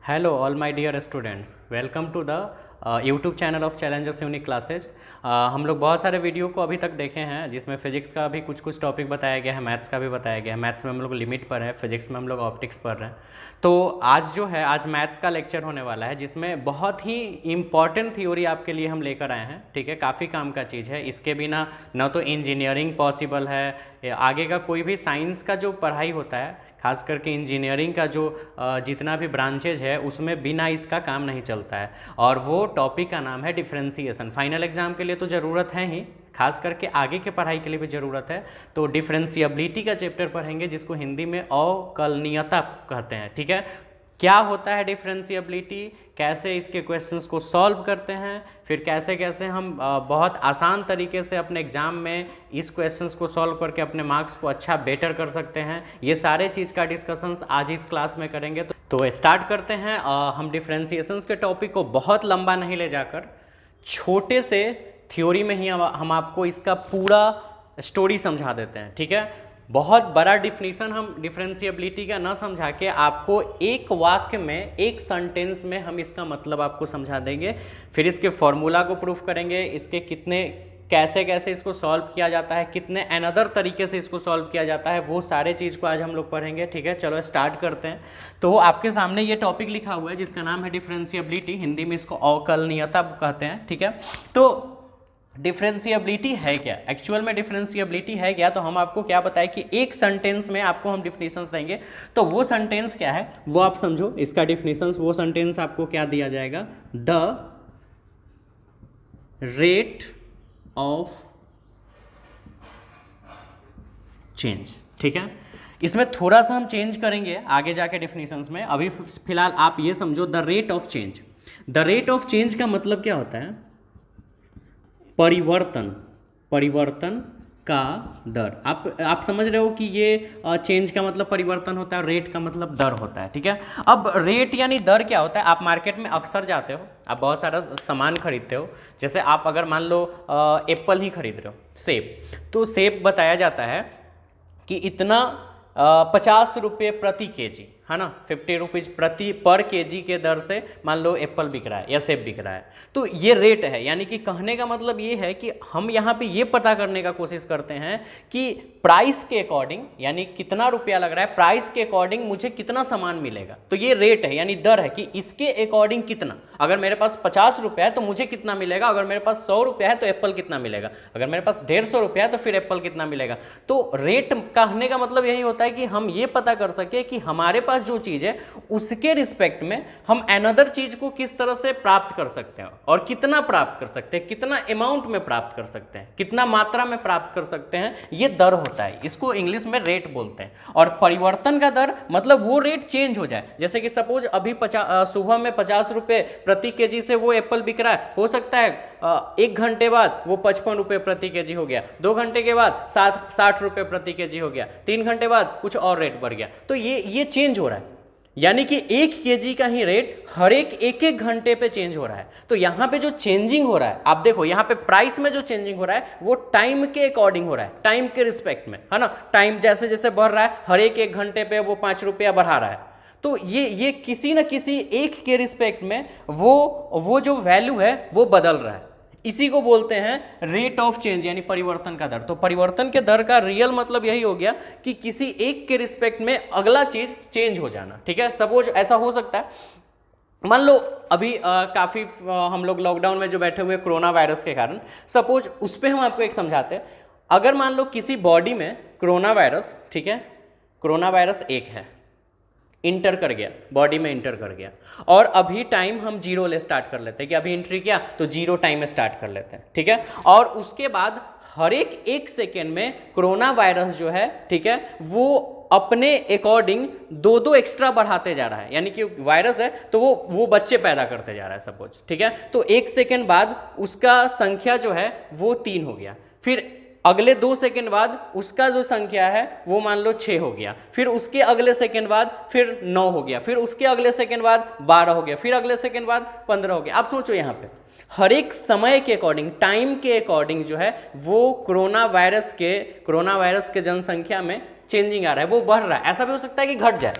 Hello, all my dear students. Welcome to the YouTube channel of Challengers unique classes. हम लोग बहुत सारे video को अभी तक देखे हैं जिसमें फिजिक्स का भी कुछ टॉपिक बताया गया है, मैथ्स का भी बताया गया है। मैथ्स में हम लोग लिमिट पर है, फिजिक्स में हम लोग ऑप्टिक्स पढ़ रहे हैं। तो आज जो है, आज मैथ्स का लेक्चर होने वाला है जिसमें बहुत ही इंपॉर्टेंट थ्योरी आपके लिए हम लेकर आए हैं। ठीक है, काफ़ी काम का चीज़ है। इसके बिना न तो इंजीनियरिंग पॉसिबल है, आगे का कोई भी साइंस का जो पढ़ाई होता है, खास करके इंजीनियरिंग का जो जितना भी ब्रांचेज है उसमें बिना इसका काम नहीं चलता है। और वो टॉपिक का नाम है डिफरेंशिएशन। फाइनल एग्जाम के लिए तो ज़रूरत है ही, खास करके आगे के पढ़ाई के लिए भी ज़रूरत है। तो डिफरेंशिएबिलिटी का चैप्टर पढ़ेंगे जिसको हिंदी में अवकलनीयता कहते हैं। ठीक है, क्या होता है डिफरेंशिएबिलिटी, कैसे इसके क्वेश्चंस को सॉल्व करते हैं, फिर कैसे कैसे हम बहुत आसान तरीके से अपने एग्जाम में इस क्वेश्चंस को सॉल्व करके अपने मार्क्स को अच्छा बेटर कर सकते हैं, ये सारे चीज़ का डिस्कशंस आज इस क्लास में करेंगे। तो स्टार्ट करते हैं। हम डिफरेंशिएशंस के टॉपिक को बहुत लंबा नहीं ले जाकर छोटे से थ्योरी में ही हम आपको इसका पूरा स्टोरी समझा देते हैं। ठीक है, बहुत बड़ा डिफिनीशन हम डिफरेंशिएबिलिटी का ना समझा के आपको एक वाक्य में, एक सेंटेंस में हम इसका मतलब आपको समझा देंगे। फिर इसके फॉर्मूला को प्रूफ करेंगे, इसके कितने कैसे कैसे इसको सॉल्व किया जाता है, कितने अनदर तरीके से इसको सॉल्व किया जाता है, वो सारे चीज़ को आज हम लोग पढ़ेंगे। ठीक है, चलो स्टार्ट करते हैं। तो आपके सामने ये टॉपिक लिखा हुआ है जिसका नाम है डिफरेंशिएबिलिटी, हिंदी में इसको अवकलनीयता कहते हैं। ठीक है, तो डिफरेंशिएबिलिटी है क्या, एक्चुअल में डिफरेंशिएबिलिटी है क्या, तो हम आपको क्या बताएं कि एक सेंटेंस में आपको हम डिफिनीशंस देंगे। तो वो सेंटेंस क्या है वो आप समझो, इसका डिफिनीशंस, वो सेंटेंस आपको क्या दिया जाएगा, द रेट ऑफ चेंज। ठीक है, इसमें थोड़ा सा हम चेंज करेंगे आगे जाके डिफिनीशंस में। अभी फिलहाल आप ये समझो the rate of change. The rate of change का मतलब क्या होता है, परिवर्तन, परिवर्तन का दर। आप समझ रहे हो कि ये चेंज का मतलब परिवर्तन होता है, रेट का मतलब दर होता है। ठीक है, अब रेट यानी दर क्या होता है, आप मार्केट में अक्सर जाते हो, आप बहुत सारा सामान खरीदते हो। जैसे आप अगर मान लो एप्पल ही खरीद रहे हो, सेब, तो सेब बताया जाता है कि इतना 50 रुपये प्रति केजी, है ना, 50 रुपीज़ प्रति पर केजी के दर से मान लो एप्पल बिक रहा है या सेब बिक रहा है। तो ये रेट है, यानी कि कहने का मतलब ये है कि हम यहाँ पे ये पता करने का कोशिश करते हैं कि प्राइस के अकॉर्डिंग, यानी कितना रुपया लग रहा है, प्राइस के अकॉर्डिंग मुझे कितना सामान मिलेगा। तो ये रेट है, यानी दर है कि इसके अकॉर्डिंग कितना। अगर मेरे पास 50 रुपया है तो मुझे कितना मिलेगा, अगर मेरे पास 100 रुपया है तो एप्पल कितना मिलेगा, अगर मेरे पास 150 रुपया है तो फिर एप्पल कितना मिलेगा। तो रेट कहने का मतलब यही होता है कि हम ये पता कर सके कि हमारे पास जो चीज है उसके रिस्पेक्ट में हम अनदर चीज को किस तरह से प्राप्त कर सकते हैं और कितना प्राप्त कर सकते हैं, कितना अमाउंट में प्राप्त कर सकते हैं, कितना मात्रा में प्राप्त कर सकते हैं, ये दर होता है। इसको इंग्लिश में रेट बोलते हैं। और परिवर्तन का दर मतलब वो रेट चेंज हो जाए। जैसे कि सपोज अभी सुबह में 50 रुपए प्रति केजी से वो एप्पल बिक रहा है, हो सकता है 1 घंटे बाद वो 55 रुपये प्रति केजी हो गया, 2 घंटे के बाद 60 रुपये प्रति केजी हो गया, 3 घंटे बाद कुछ और रेट बढ़ गया। तो ये चेंज हो रहा है, यानी कि 1 केजी का ही रेट हर एक घंटे पे चेंज हो रहा है। तो यहाँ पे जो चेंजिंग हो रहा है, आप देखो यहाँ पे प्राइस में जो चेंजिंग हो रहा है वो टाइम के अकॉर्डिंग हो रहा है, टाइम के रिस्पेक्ट में, है ना। टाइम जैसे जैसे बढ़ रहा है, हर एक घंटे पे वो 5 रुपया बढ़ा रहा है। तो ये किसी न किसी एक के रिस्पेक्ट में वो जो वैल्यू है वो बदल रहा है। इसी को बोलते हैं रेट ऑफ चेंज, यानी परिवर्तन का दर। तो परिवर्तन के दर का रियल मतलब यही हो गया कि किसी एक के रिस्पेक्ट में अगला चीज चेंज हो जाना। ठीक है, सपोज ऐसा हो सकता है, मान लो अभी काफी हम लोग लॉकडाउन में जो बैठे हुए कोरोना वायरस के कारण, सपोज उस पर हम आपको एक समझाते हैं। अगर मान लो किसी बॉडी में कोरोना वायरस, ठीक है, कोरोना वायरस 1 है, इंटर कर गया, बॉडी में इंटर कर गया, और अभी टाइम हम 0 ले स्टार्ट कर लेते हैं कि अभी एंट्री किया तो 0 टाइम में स्टार्ट कर लेते हैं। ठीक है, और उसके बाद हर एक सेकेंड में कोरोना वायरस जो है, ठीक है, वो अपने अकॉर्डिंग 2 एक्स्ट्रा बढ़ाते जा रहा है। यानी कि वायरस है तो वो बच्चे पैदा करते जा रहा है सपोज। ठीक है, तो 1 सेकेंड बाद उसका संख्या जो है वो 3 हो गया, फिर अगले 2 सेकंड बाद उसका जो संख्या है वो मान लो 6 हो गया, फिर उसके अगले सेकंड बाद फिर 9 हो गया, फिर उसके अगले सेकंड बाद 12 हो गया, फिर अगले सेकंड बाद 15 हो गया। आप सोचो यहाँ पे हर एक समय के अकॉर्डिंग, टाइम के अकॉर्डिंग जो है वो कोरोना वायरस के जनसंख्या में चेंजिंग आ रहा है, वो बढ़ रहा है। ऐसा भी हो सकता है कि घट जाए,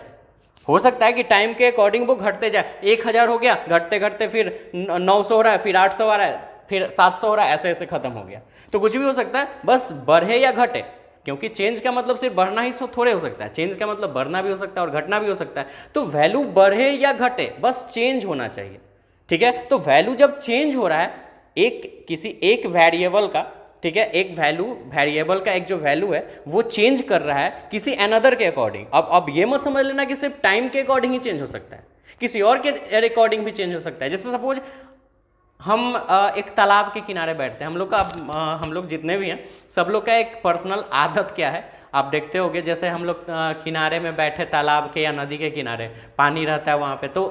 हो सकता है कि टाइम के अकॉर्डिंग वो घटते जाए, 1000 हो गया, घटते घटते फिर 900 हो रहा है, फिर 800 आ रहा है, फिर 700 हो रहा है, ऐसे ऐसे खत्म हो गया। तो कुछ भी हो सकता है, बस बढ़े या घटे, क्योंकि चेंज का मतलब सिर्फ बढ़ना ही थोड़े हो सकता है, चेंज का मतलब बढ़ना भी हो सकता है और घटना भी हो सकता है। तो वैल्यू बढ़े या घटे, बस चेंज होना चाहिए, ठीक है। तो वैल्यू जब चेंज हो रहा है किसी एक वेरिएबल का, ठीक है, एक वेरिएबल का एक जो वैल्यू है वो चेंज कर रहा है किसी अनदर के अकॉर्डिंग। अब ये मत समझ लेना कि सिर्फ टाइम के अकॉर्डिंग ही चेंज हो सकता है, किसी और के अकॉर्डिंग भी चेंज हो सकता है। जैसे सपोज हम एक तालाब के किनारे बैठते हैं, हम लोग जितने भी हैं सब लोग का एक पर्सनल आदत क्या है, आप देखते होगे, जैसे हम लोग किनारे में बैठे तालाब के या नदी के किनारे, पानी रहता है वहाँ पे, तो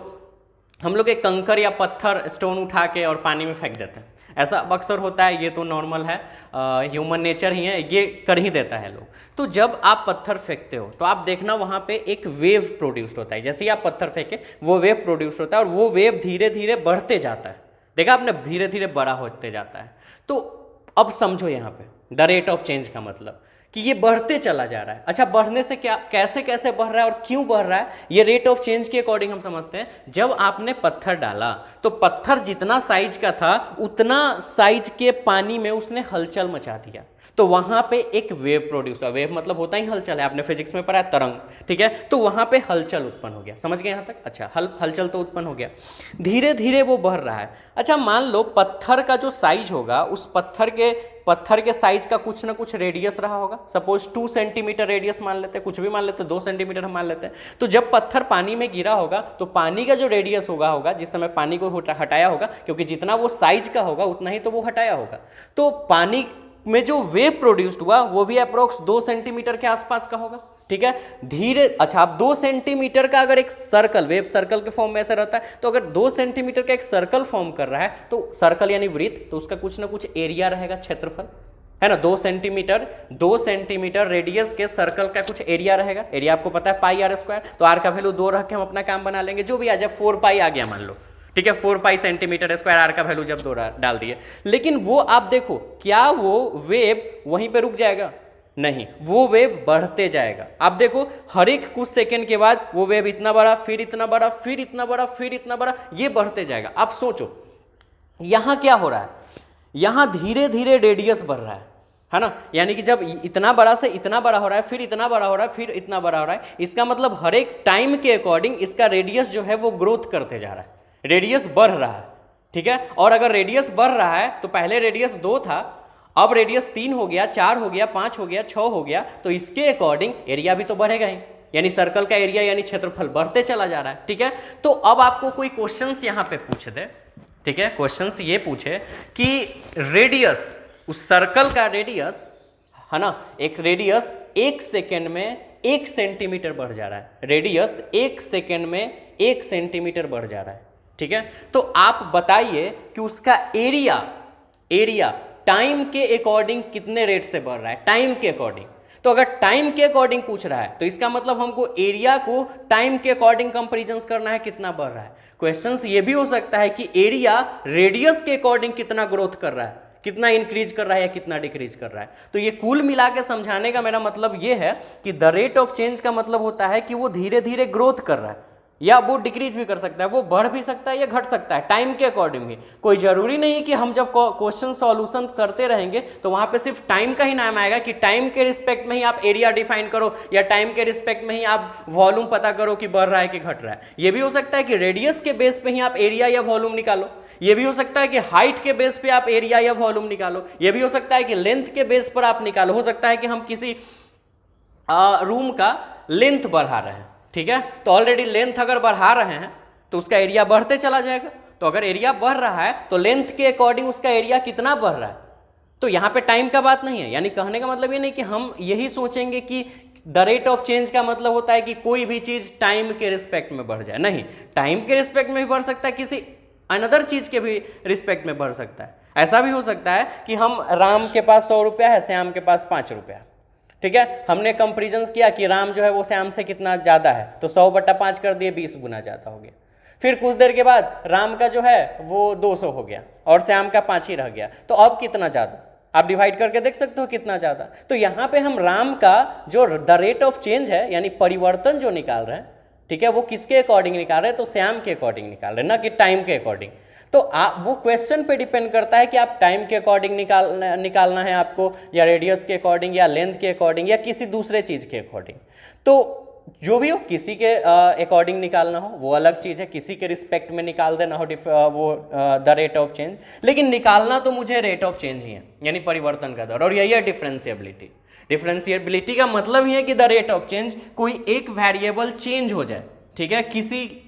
हम लोग एक कंकर या पत्थर स्टोन उठा के और पानी में फेंक देते हैं। ऐसा अक्सर होता है, ये तो नॉर्मल है, ह्यूमन नेचर ही है, ये कर ही देता है लोग। तो जब आप पत्थर फेंकते हो तो आप देखना वहाँ पे एक वेव प्रोड्यूस्ड होता है, जैसे ही आप पत्थर फेंके वो वेव प्रोड्यूस होता है और वो वेव धीरे धीरे बढ़ते जाता है, देखा आपने, धीरे धीरे बड़ा होते जाता है। तो अब समझो यहाँ पे द रेट ऑफ चेंज का मतलब कि ये बढ़ते चला जा रहा है। अच्छा, बढ़ने से क्या, कैसे कैसे बढ़ रहा है और क्यों बढ़ रहा है, ये रेट ऑफ चेंज के अकॉर्डिंग हम समझते हैं। जब आपने पत्थर डाला तो पत्थर जितना साइज का था उतना साइज के पानी में उसने हलचल मचा दिया, तो वहां पे एक वेव प्रोड्यूस हुआ। वेव मतलब होता ही हलचल है, आपने फिजिक्स में पढ़ा है, तरंग, ठीक है। तो वहां पे हलचल उत्पन्न हो गया, समझ गए यहां तक? अच्छा, हलचल तो उत्पन्न हो गया, धीरे धीरे वो बढ़ रहा है। अच्छा, मान लो पत्थर का जो साइज होगा, उस पत्थर के साइज का कुछ ना कुछ रेडियस रहा होगा, सपोज 2 सेंटीमीटर रेडियस मान लेते हैं, कुछ भी मान लेते हैं, 2 सेंटीमीटर हम मान लेते हैं। तो जब पत्थर पानी में गिरा होगा तो पानी का जो रेडियस होगा जिस समय पानी को हटाया होगा, क्योंकि जितना वो साइज का होगा उतना ही तो वो हटाया होगा, तो पानी में जो वेव प्रोड्यूस्ड हुआ वो भी अप्रोक्स 2 सेंटीमीटर के आसपास का होगा, ठीक है। धीरे, अच्छा, आप 2 सेंटीमीटर का अगर एक सर्कल, वेव सर्कल के फॉर्म में ऐसा रहता है, तो अगर 2 सेंटीमीटर का एक सर्कल फॉर्म कर रहा है, तो सर्कल यानी वृत्त, तो उसका कुछ ना कुछ एरिया रहेगा, क्षेत्रफल है ना। 2 सेंटीमीटर रेडियस के सर्कल का कुछ एरिया रहेगा, एरिया आपको पता है पाई आर स्क्वायर, तो आर का वैल्यू 2 रख के हम अपना काम बना लेंगे, जो भी आ जाए, 4 पाई आ गया मान लो, ठीक है, 4 पाई सेंटीमीटर स्क्वायर, आर का वैल्यू जब 2 डाल दिए। लेकिन वो आप देखो, क्या वो वेव वहीं पे रुक जाएगा? नहीं, वो वेव बढ़ते जाएगा। आप देखो, हर एक कुछ सेकंड के बाद वो वेव इतना बड़ा, फिर इतना बड़ा, फिर इतना बड़ा, फिर इतना बड़ा, ये बढ़ते जाएगा। आप सोचो यहां क्या हो रहा है, यहां धीरे धीरे रेडियस बढ़ रहा है ना, यानी कि जब इतना बड़ा से इतना बड़ा हो रहा है, फिर इतना बड़ा हो रहा है, फिर इतना बड़ा हो रहा है, इसका मतलब हर एक टाइम के अकॉर्डिंग इसका रेडियस जो है वो ग्रोथ करते जा रहा है, रेडियस बढ़ रहा है, ठीक है। और अगर रेडियस बढ़ रहा है तो पहले रेडियस 2 था, अब रेडियस 3 हो गया, 4 हो गया, 5 हो गया, 6 हो गया, तो इसके अकॉर्डिंग एरिया भी तो बढ़ेगा ही, यानी सर्कल का एरिया यानी क्षेत्रफल बढ़ते चला जा रहा है, ठीक है। तो अब आपको कोई क्वेश्चंस यहां पे पूछ दे, ठीक है, क्वेश्चंस ये पूछे कि रेडियस, उस सर्कल का रेडियस है ना, एक रेडियस 1 सेकेंड में 1 सेंटीमीटर बढ़ जा रहा है, रेडियस 1 सेकेंड में 1 सेंटीमीटर बढ़ जा रहा है, ठीक है। तो आप बताइए कि उसका एरिया टाइम के अकॉर्डिंग कितने रेट से बढ़ रहा है, टाइम के अकॉर्डिंग। तो अगर टाइम के अकॉर्डिंग पूछ रहा है तो इसका मतलब हमको एरिया को टाइम के अकॉर्डिंग कंपैरिजन करना है, कितना बढ़ रहा है। क्वेश्चंस ये भी हो सकता है कि एरिया रेडियस के अकॉर्डिंग कितना ग्रोथ कर रहा है, कितना इंक्रीज कर रहा है या कितना डिक्रीज कर रहा है। तो ये कुल मिला के समझाने का मेरा मतलब ये है कि द रेट ऑफ चेंज का मतलब होता है कि वो धीरे धीरे ग्रोथ कर रहा है, या वो डिक्रीज भी कर सकता है, वो बढ़ भी सकता है या घट सकता है, टाइम के अकॉर्डिंग भी। कोई जरूरी नहीं कि हम जब क्वेश्चन सॉल्यूशन करते रहेंगे तो वहां पे सिर्फ टाइम का ही नाम आएगा कि टाइम के रिस्पेक्ट में ही आप एरिया डिफाइन करो या टाइम के रिस्पेक्ट में ही आप वॉल्यूम पता करो कि बढ़ रहा है कि घट रहा है। ये भी हो सकता है कि रेडियस के बेस पे ही आप एरिया या वॉल्यूम निकालो, ये भी हो सकता है कि हाइट के बेस पे आप एरिया या वॉल्यूम निकालो, ये भी हो सकता है कि लेंथ के बेस पर आप निकालो। हो सकता है कि हम किसी रूम का लेंथ बढ़ा रहे हैं, ठीक है, तो ऑलरेडी लेंथ अगर बढ़ा रहे हैं तो उसका एरिया बढ़ते चला जाएगा। तो अगर एरिया बढ़ रहा है तो लेंथ के अकॉर्डिंग उसका एरिया कितना बढ़ रहा है। तो यहां पे टाइम का बात नहीं है, यानी कहने का मतलब ये नहीं कि हम यही सोचेंगे कि द रेट ऑफ चेंज का मतलब होता है कि कोई भी चीज टाइम के रिस्पेक्ट में बढ़ जाए, नहीं, टाइम के रिस्पेक्ट में भी बढ़ सकता है, किसी अनदर चीज के भी रिस्पेक्ट में बढ़ सकता है। ऐसा भी हो सकता है कि हम राम के पास 100 रुपया है, श्याम के पास 5 रुपया, ठीक है, हमने कंपेरिजन किया कि राम जो है वो श्याम से कितना ज्यादा है, तो 100/5 कर दिए, 20 गुना ज्यादा हो गया। फिर कुछ देर के बाद राम का जो है वो 200 हो गया और श्याम का 5 ही रह गया, तो अब कितना ज्यादा, आप डिवाइड करके देख सकते हो कितना ज्यादा। तो यहाँ पे हम राम का जो द रेट ऑफ चेंज है यानी परिवर्तन जो निकाल रहे हैं, ठीक है, वो किसके अकॉर्डिंग निकाल रहे हैं, तो श्याम के अकॉर्डिंग निकाल रहे हैं, ना कि टाइम के अकॉर्डिंग। तो आप वो क्वेश्चन पे डिपेंड करता है कि आप टाइम के अकॉर्डिंग निकालना है आपको, या रेडियस के अकॉर्डिंग, या लेंथ के अकॉर्डिंग, या किसी दूसरे चीज़ के अकॉर्डिंग। तो जो भी हो, किसी के अकॉर्डिंग निकालना हो वो अलग चीज़ है, किसी के रिस्पेक्ट में निकाल देना हो वो द रेट ऑफ चेंज, लेकिन निकालना तो मुझे रेट ऑफ चेंज ही है, यानी परिवर्तन का दर। और यही है डिफरेंशिएबिलिटी। डिफरेंशिएबिलिटी का मतलब ही है कि द रेट ऑफ चेंज, कोई एक वेरिएबल चेंज हो जाए, ठीक है,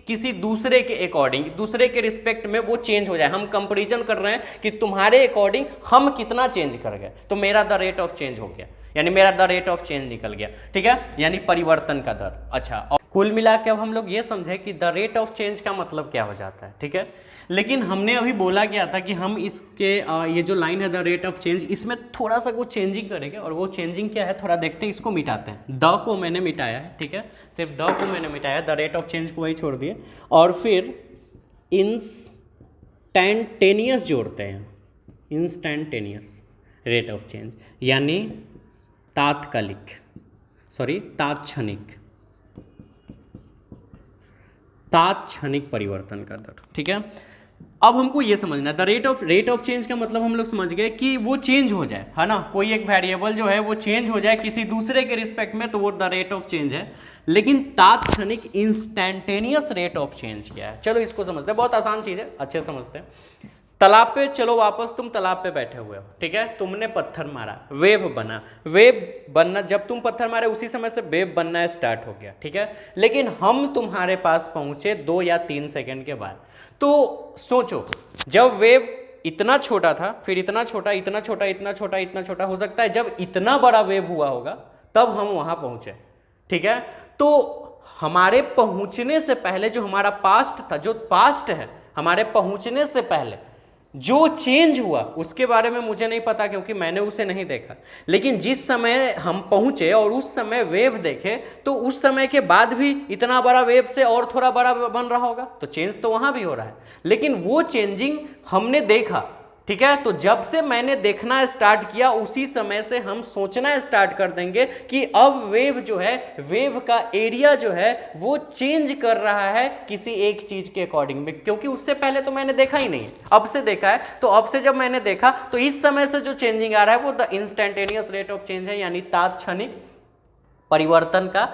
किसी दूसरे के अकॉर्डिंग, दूसरे के रिस्पेक्ट में वो चेंज हो जाए। हम कंपैरिजन कर रहे हैं कि तुम्हारे अकॉर्डिंग हम कितना चेंज कर गए, तो मेरा द रेट ऑफ चेंज हो गया, यानी मेरा द रेट ऑफ चेंज निकल गया, ठीक है, यानी परिवर्तन का दर। अच्छा, और कुल मिला के अब हम लोग ये समझे कि द रेट ऑफ चेंज का मतलब क्या हो जाता है, ठीक है। लेकिन हमने अभी बोला क्या था कि हम इसके ये जो लाइन है द रेट ऑफ चेंज, इसमें थोड़ा सा कुछ चेंजिंग करेंगे, और वो चेंजिंग क्या है थोड़ा देखते हैं। इसको मिटाते हैं, द को मैंने मिटाया है, ठीक है, सिर्फ द को मैंने मिटाया, द रेट ऑफ चेंज को वही छोड़ दिए, और फिर इंस्टैंटेनियस जोड़ते हैं, इंस्टैंटेनियस रेट ऑफ चेंज, यानी तात्क्षणिक परिवर्तन का दर, ठीक है। अब हमको ये समझना है द रेट ऑफ चेंज का मतलब हम लोग समझ गए कि वो चेंज हो जाए, है ना, कोई एक वेरिएबल जो है वो चेंज हो जाए किसी दूसरे के रिस्पेक्ट में, तो वो द रेट ऑफ चेंज है। लेकिन तात्क्षणिक इंस्टैंटेनियस रेट ऑफ चेंज क्या है, चलो इसको समझते हैं, बहुत आसान चीज है, अच्छे समझते हैं। तालाब पे चलो वापस, तुम तालाब पे बैठे हुए हो, ठीक है, तुमने पत्थर मारा, वेव बना, वेव बनना, जब तुम पत्थर मारे उसी समय से वेव बनना स्टार्ट हो गया, ठीक है। लेकिन हम तुम्हारे पास पहुंचे 2 या 3 सेकंड के बाद। तो सोचो, जब वेव इतना छोटा था, फिर इतना छोटा, इतना छोटा, इतना छोटा, इतना छोटा, हो सकता है जब इतना बड़ा वेव हुआ होगा तब हम वहां पहुंचे, ठीक है। तो हमारे पहुंचने से पहले जो हमारा पास्ट था, जो पास्ट है, हमारे पहुंचने से पहले जो चेंज हुआ उसके बारे में मुझे नहीं पता, क्योंकि मैंने उसे नहीं देखा। लेकिन जिस समय हम पहुंचे और उस समय वेव देखे, तो उस समय के बाद भी इतना बड़ा वेव से और थोड़ा बड़ा बन रहा होगा, तो चेंज तो वहां भी हो रहा है। लेकिन वो चेंजिंग हमने देखा, ठीक है। तो जब से मैंने देखना स्टार्ट किया, उसी समय से हम सोचना स्टार्ट कर देंगे कि अब वेव जो है, वेव का एरिया जो है वो चेंज कर रहा है किसी एक चीज के अकॉर्डिंग में, क्योंकि उससे पहले तो मैंने देखा ही नहीं है, अब से देखा है। तो अब से जब मैंने देखा, तो इस समय से जो चेंजिंग आ रहा है वो the instantaneous rate of change है, यानी तात्क्षणिक परिवर्तन का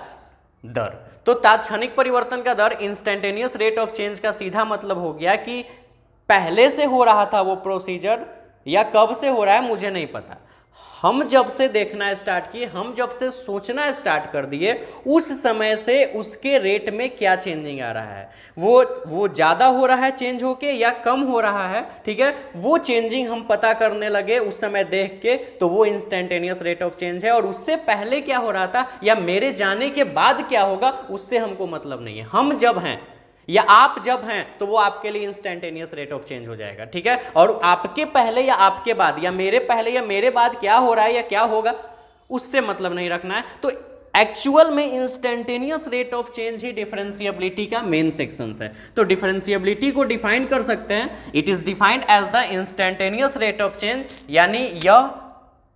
दर। तो तात्क्षणिक परिवर्तन का दर, इंस्टैंटेनियस रेट ऑफ चेंज का सीधा मतलब हो गया कि पहले से हो रहा था वो प्रोसीजर, या कब से हो रहा है मुझे नहीं पता। हम जब से देखना स्टार्ट किए, हम जब से सोचना स्टार्ट कर दिए, उस समय से उसके रेट में क्या चेंजिंग आ रहा है, वो ज़्यादा हो रहा है चेंज होके या कम हो रहा है, ठीक है। वो चेंजिंग हम पता करने लगे उस समय देख के, तो वो इंस्टैंटेनियस रेट ऑफ चेंज है। और उससे पहले क्या हो रहा था या मेरे जाने के बाद क्या होगा, उससे हमको मतलब नहीं है। हम जब हैं या आप जब हैं, तो वो आपके लिए इंस्टैंटेनियस रेट ऑफ चेंज हो जाएगा, ठीक है। और आपके पहले या आपके बाद, या मेरे पहले या मेरे बाद क्या हो रहा है या क्या होगा, उससे मतलब नहीं रखना है। तो एक्चुअल में इंस्टैंटेनियस रेट ऑफ चेंज ही डिफरेंशिएबिलिटी का मेन सेक्शन है। तो डिफरेंशिएबिलिटी को डिफाइन कर सकते हैं, it is defined as the instantaneous rate of change, यानी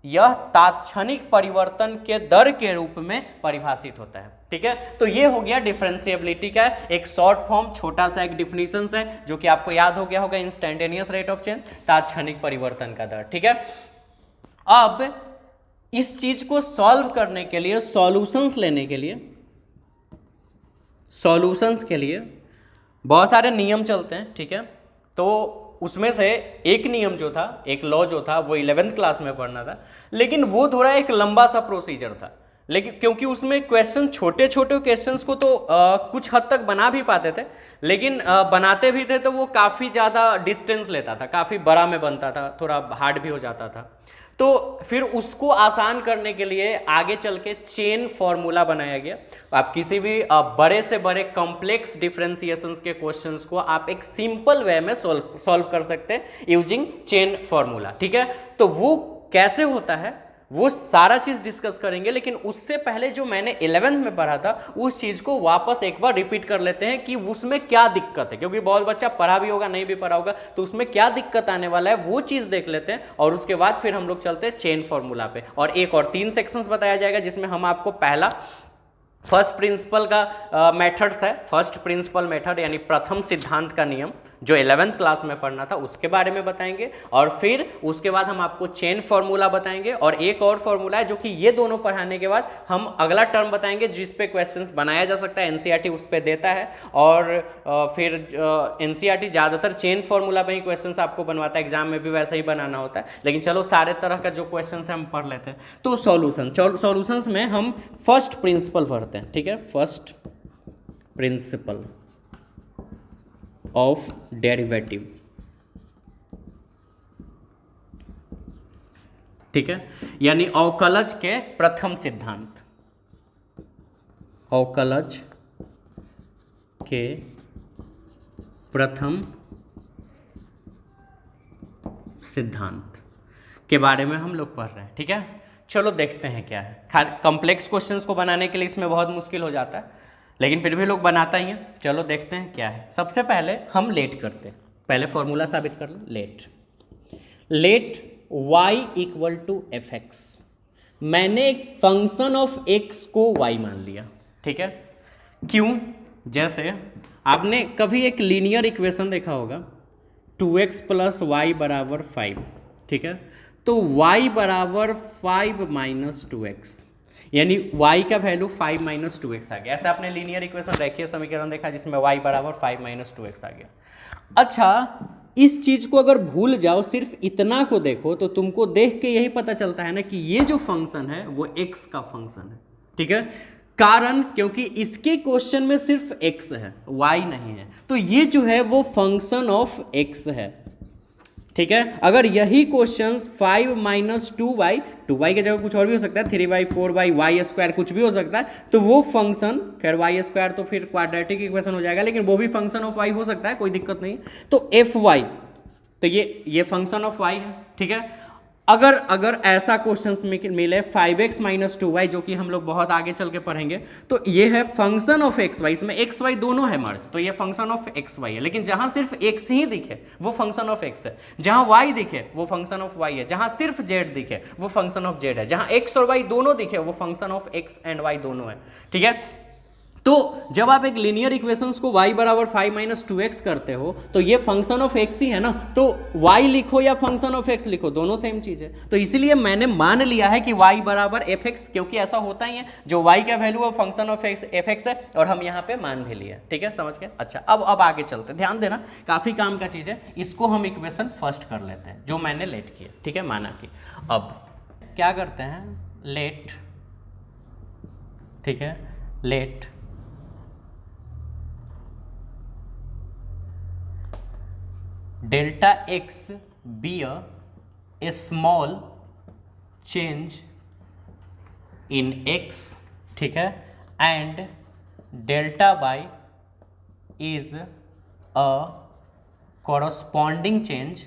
यह तात्क्षणिक परिवर्तन के दर के रूप में परिभाषित होता है, ठीक है। तो ये हो गया डिफरेंशिएबिलिटी का एक शॉर्ट फॉर्म, छोटा सा एक डिफिनीशन है, जो कि आपको याद हो गया होगा, इंस्टैंटेनियस रेट ऑफ चेंज, तात्क्षणिक परिवर्तन का दर, ठीक है। अब इस चीज को सॉल्व करने के लिए, सॉल्यूशंस लेने के लिए, सॉल्यूशंस के लिए बहुत सारे नियम चलते हैं, ठीक है। तो उसमें से एक नियम जो था, एक लॉ जो था, वो 11th क्लास में पढ़ना था, लेकिन वो थोड़ा एक लंबा सा प्रोसीजर था। लेकिन क्योंकि उसमें क्वेश्चन, छोटे छोटे क्वेश्चंस को तो कुछ हद तक बना भी पाते थे, लेकिन बनाते भी थे तो वो काफ़ी ज़्यादा डिस्टेंस लेता था, काफ़ी बड़ा में बनता था, थोड़ा हार्ड भी हो जाता था। तो फिर उसको आसान करने के लिए आगे चल के चेन फॉर्मूला बनाया गया। आप किसी भी बड़े से बड़े कॉम्प्लेक्स डिफरेंशिएशंस के क्वेश्चंस को आप एक सिंपल वे में सॉल्व कर सकते हैं यूजिंग चेन फॉर्मूला, ठीक है। तो वो कैसे होता है वो सारा चीज डिस्कस करेंगे, लेकिन उससे पहले जो मैंने 11th में पढ़ा था उस चीज को वापस एक बार रिपीट कर लेते हैं कि उसमें क्या दिक्कत है, क्योंकि बहुत बच्चा पढ़ा भी होगा नहीं भी पढ़ा होगा, तो उसमें क्या दिक्कत आने वाला है वो चीज देख लेते हैं। और उसके बाद फिर हम लोग चलते हैं चेन फॉर्मूला पे, और 3 सेक्शंस बताया जाएगा, जिसमें हम आपको पहला फर्स्ट प्रिंसिपल का मेथड्स है, फर्स्ट प्रिंसिपल मेथड यानी प्रथम सिद्धांत का नियम जो 11th क्लास में पढ़ना था उसके बारे में बताएंगे, और फिर उसके बाद हम आपको चेन फॉर्मूला बताएंगे, और एक और फॉर्मूला है जो कि ये दोनों पढ़ाने के बाद हम अगला टर्म बताएंगे जिस पे क्वेश्चंस बनाया जा सकता है, एनसीईआरटी उस पे देता है, और फिर एनसीईआरटी ज़्यादातर चेन फॉर्मूला पे ही क्वेश्चंस आपको बनवाता है, एग्जाम में भी वैसा ही बनाना होता है, लेकिन चलो सारे तरह का जो क्वेश्चन है हम पढ़ लेते हैं। तो सॉल्यूशंस में हम फर्स्ट प्रिंसिपल पढ़ते हैं, ठीक है, फर्स्ट प्रिंसिपल ऑफ डेरिवेटिव, ठीक है, यानी अवकलज के प्रथम सिद्धांत, अवकलज के प्रथम सिद्धांत के बारे में हम लोग पढ़ रहे हैं, ठीक है। चलो देखते हैं क्या है। कॉम्प्लेक्स क्वेश्चंस को बनाने के लिए इसमें बहुत मुश्किल हो जाता है, लेकिन फिर भी लोग बनाता ही हैं। चलो देखते हैं क्या है। सबसे पहले हम लेट करते हैं, पहले फॉर्मूला साबित कर लो। Let y equal to F X, मैंने एक फंक्शन ऑफ x को y मान लिया, ठीक है। क्यों? जैसे आपने कभी एक लीनियर इक्वेशन देखा होगा, 2x प्लस वाई बराबर 5, ठीक है, तो y बराबर 5 माइनस 2x, यानी y का वैल्यू 5 माइनस 2x आ गया। ऐसा आपने लीनियर इक्वेशन रेखीय समीकरण देखा जिसमें y बराबर 5 माइनस 2x आ गया। अच्छा, इस चीज को अगर भूल जाओ, सिर्फ इतना को देखो, तो तुमको देख के यही पता चलता है ना कि ये जो फंक्शन है वो x का फंक्शन है, ठीक है। कारण क्योंकि इसके क्वेश्चन में सिर्फ x है, y नहीं है, तो ये जो है वो फंक्शन ऑफ x है, ठीक है। अगर यही क्वेश्चंस 5 माइनस 2y की जगह कुछ और भी हो सकता है, 3y 4y वाई स्क्वायर कुछ भी हो सकता है, तो वो फंक्शन, खैर वाई स्क्वायर तो फिर क्वाड्रेटिक इक्वेशन हो जाएगा, लेकिन वो भी फंक्शन ऑफ y हो सकता है, कोई दिक्कत नहीं। तो fy, तो ये फंक्शन ऑफ y है, ठीक है। अगर ऐसा क्वेश्चंस मिले 5x माइनस 2y, जो कि हम लोग बहुत आगे चल के पढ़ेंगे, तो ये है फंक्शन ऑफ xy, इसमें xy दोनों है मर्ज, तो ये फंक्शन ऑफ xy है। लेकिन जहां सिर्फ x ही दिखे वो फंक्शन ऑफ x है, जहां y दिखे वो फंक्शन ऑफ y है, जहां सिर्फ z दिखे वो फंक्शन ऑफ z है, जहां x और y दोनों दिखे वो function of x and y दोनों है, ठीक है। तो जब आप एक लीनियर इक्वेशंस को y बराबर 5 माइनस 2x करते हो, तो ये फंक्शन ऑफ x ही है ना, तो y लिखो या फंक्शन ऑफ x लिखो, दोनों सेम चीज है। तो इसलिए मैंने मान लिया है कि y बराबर एफ एक्स, क्योंकि ऐसा होता ही है, जो y का वैल्यू है फंक्शन ऑफ एफ एक्स है, और हम यहाँ पे मान भी लिया, ठीक है, समझ गए। अच्छा, अब आगे चलते, ध्यान देना, काफी काम का चीज है। इसको हम इक्वेशन फर्स्ट कर लेते हैं जो मैंने लेट किया, ठीक है, माना कि। अब क्या करते हैं, लेट, ठीक है, let delta x be a small change in x, ठीक है, and delta y is a corresponding change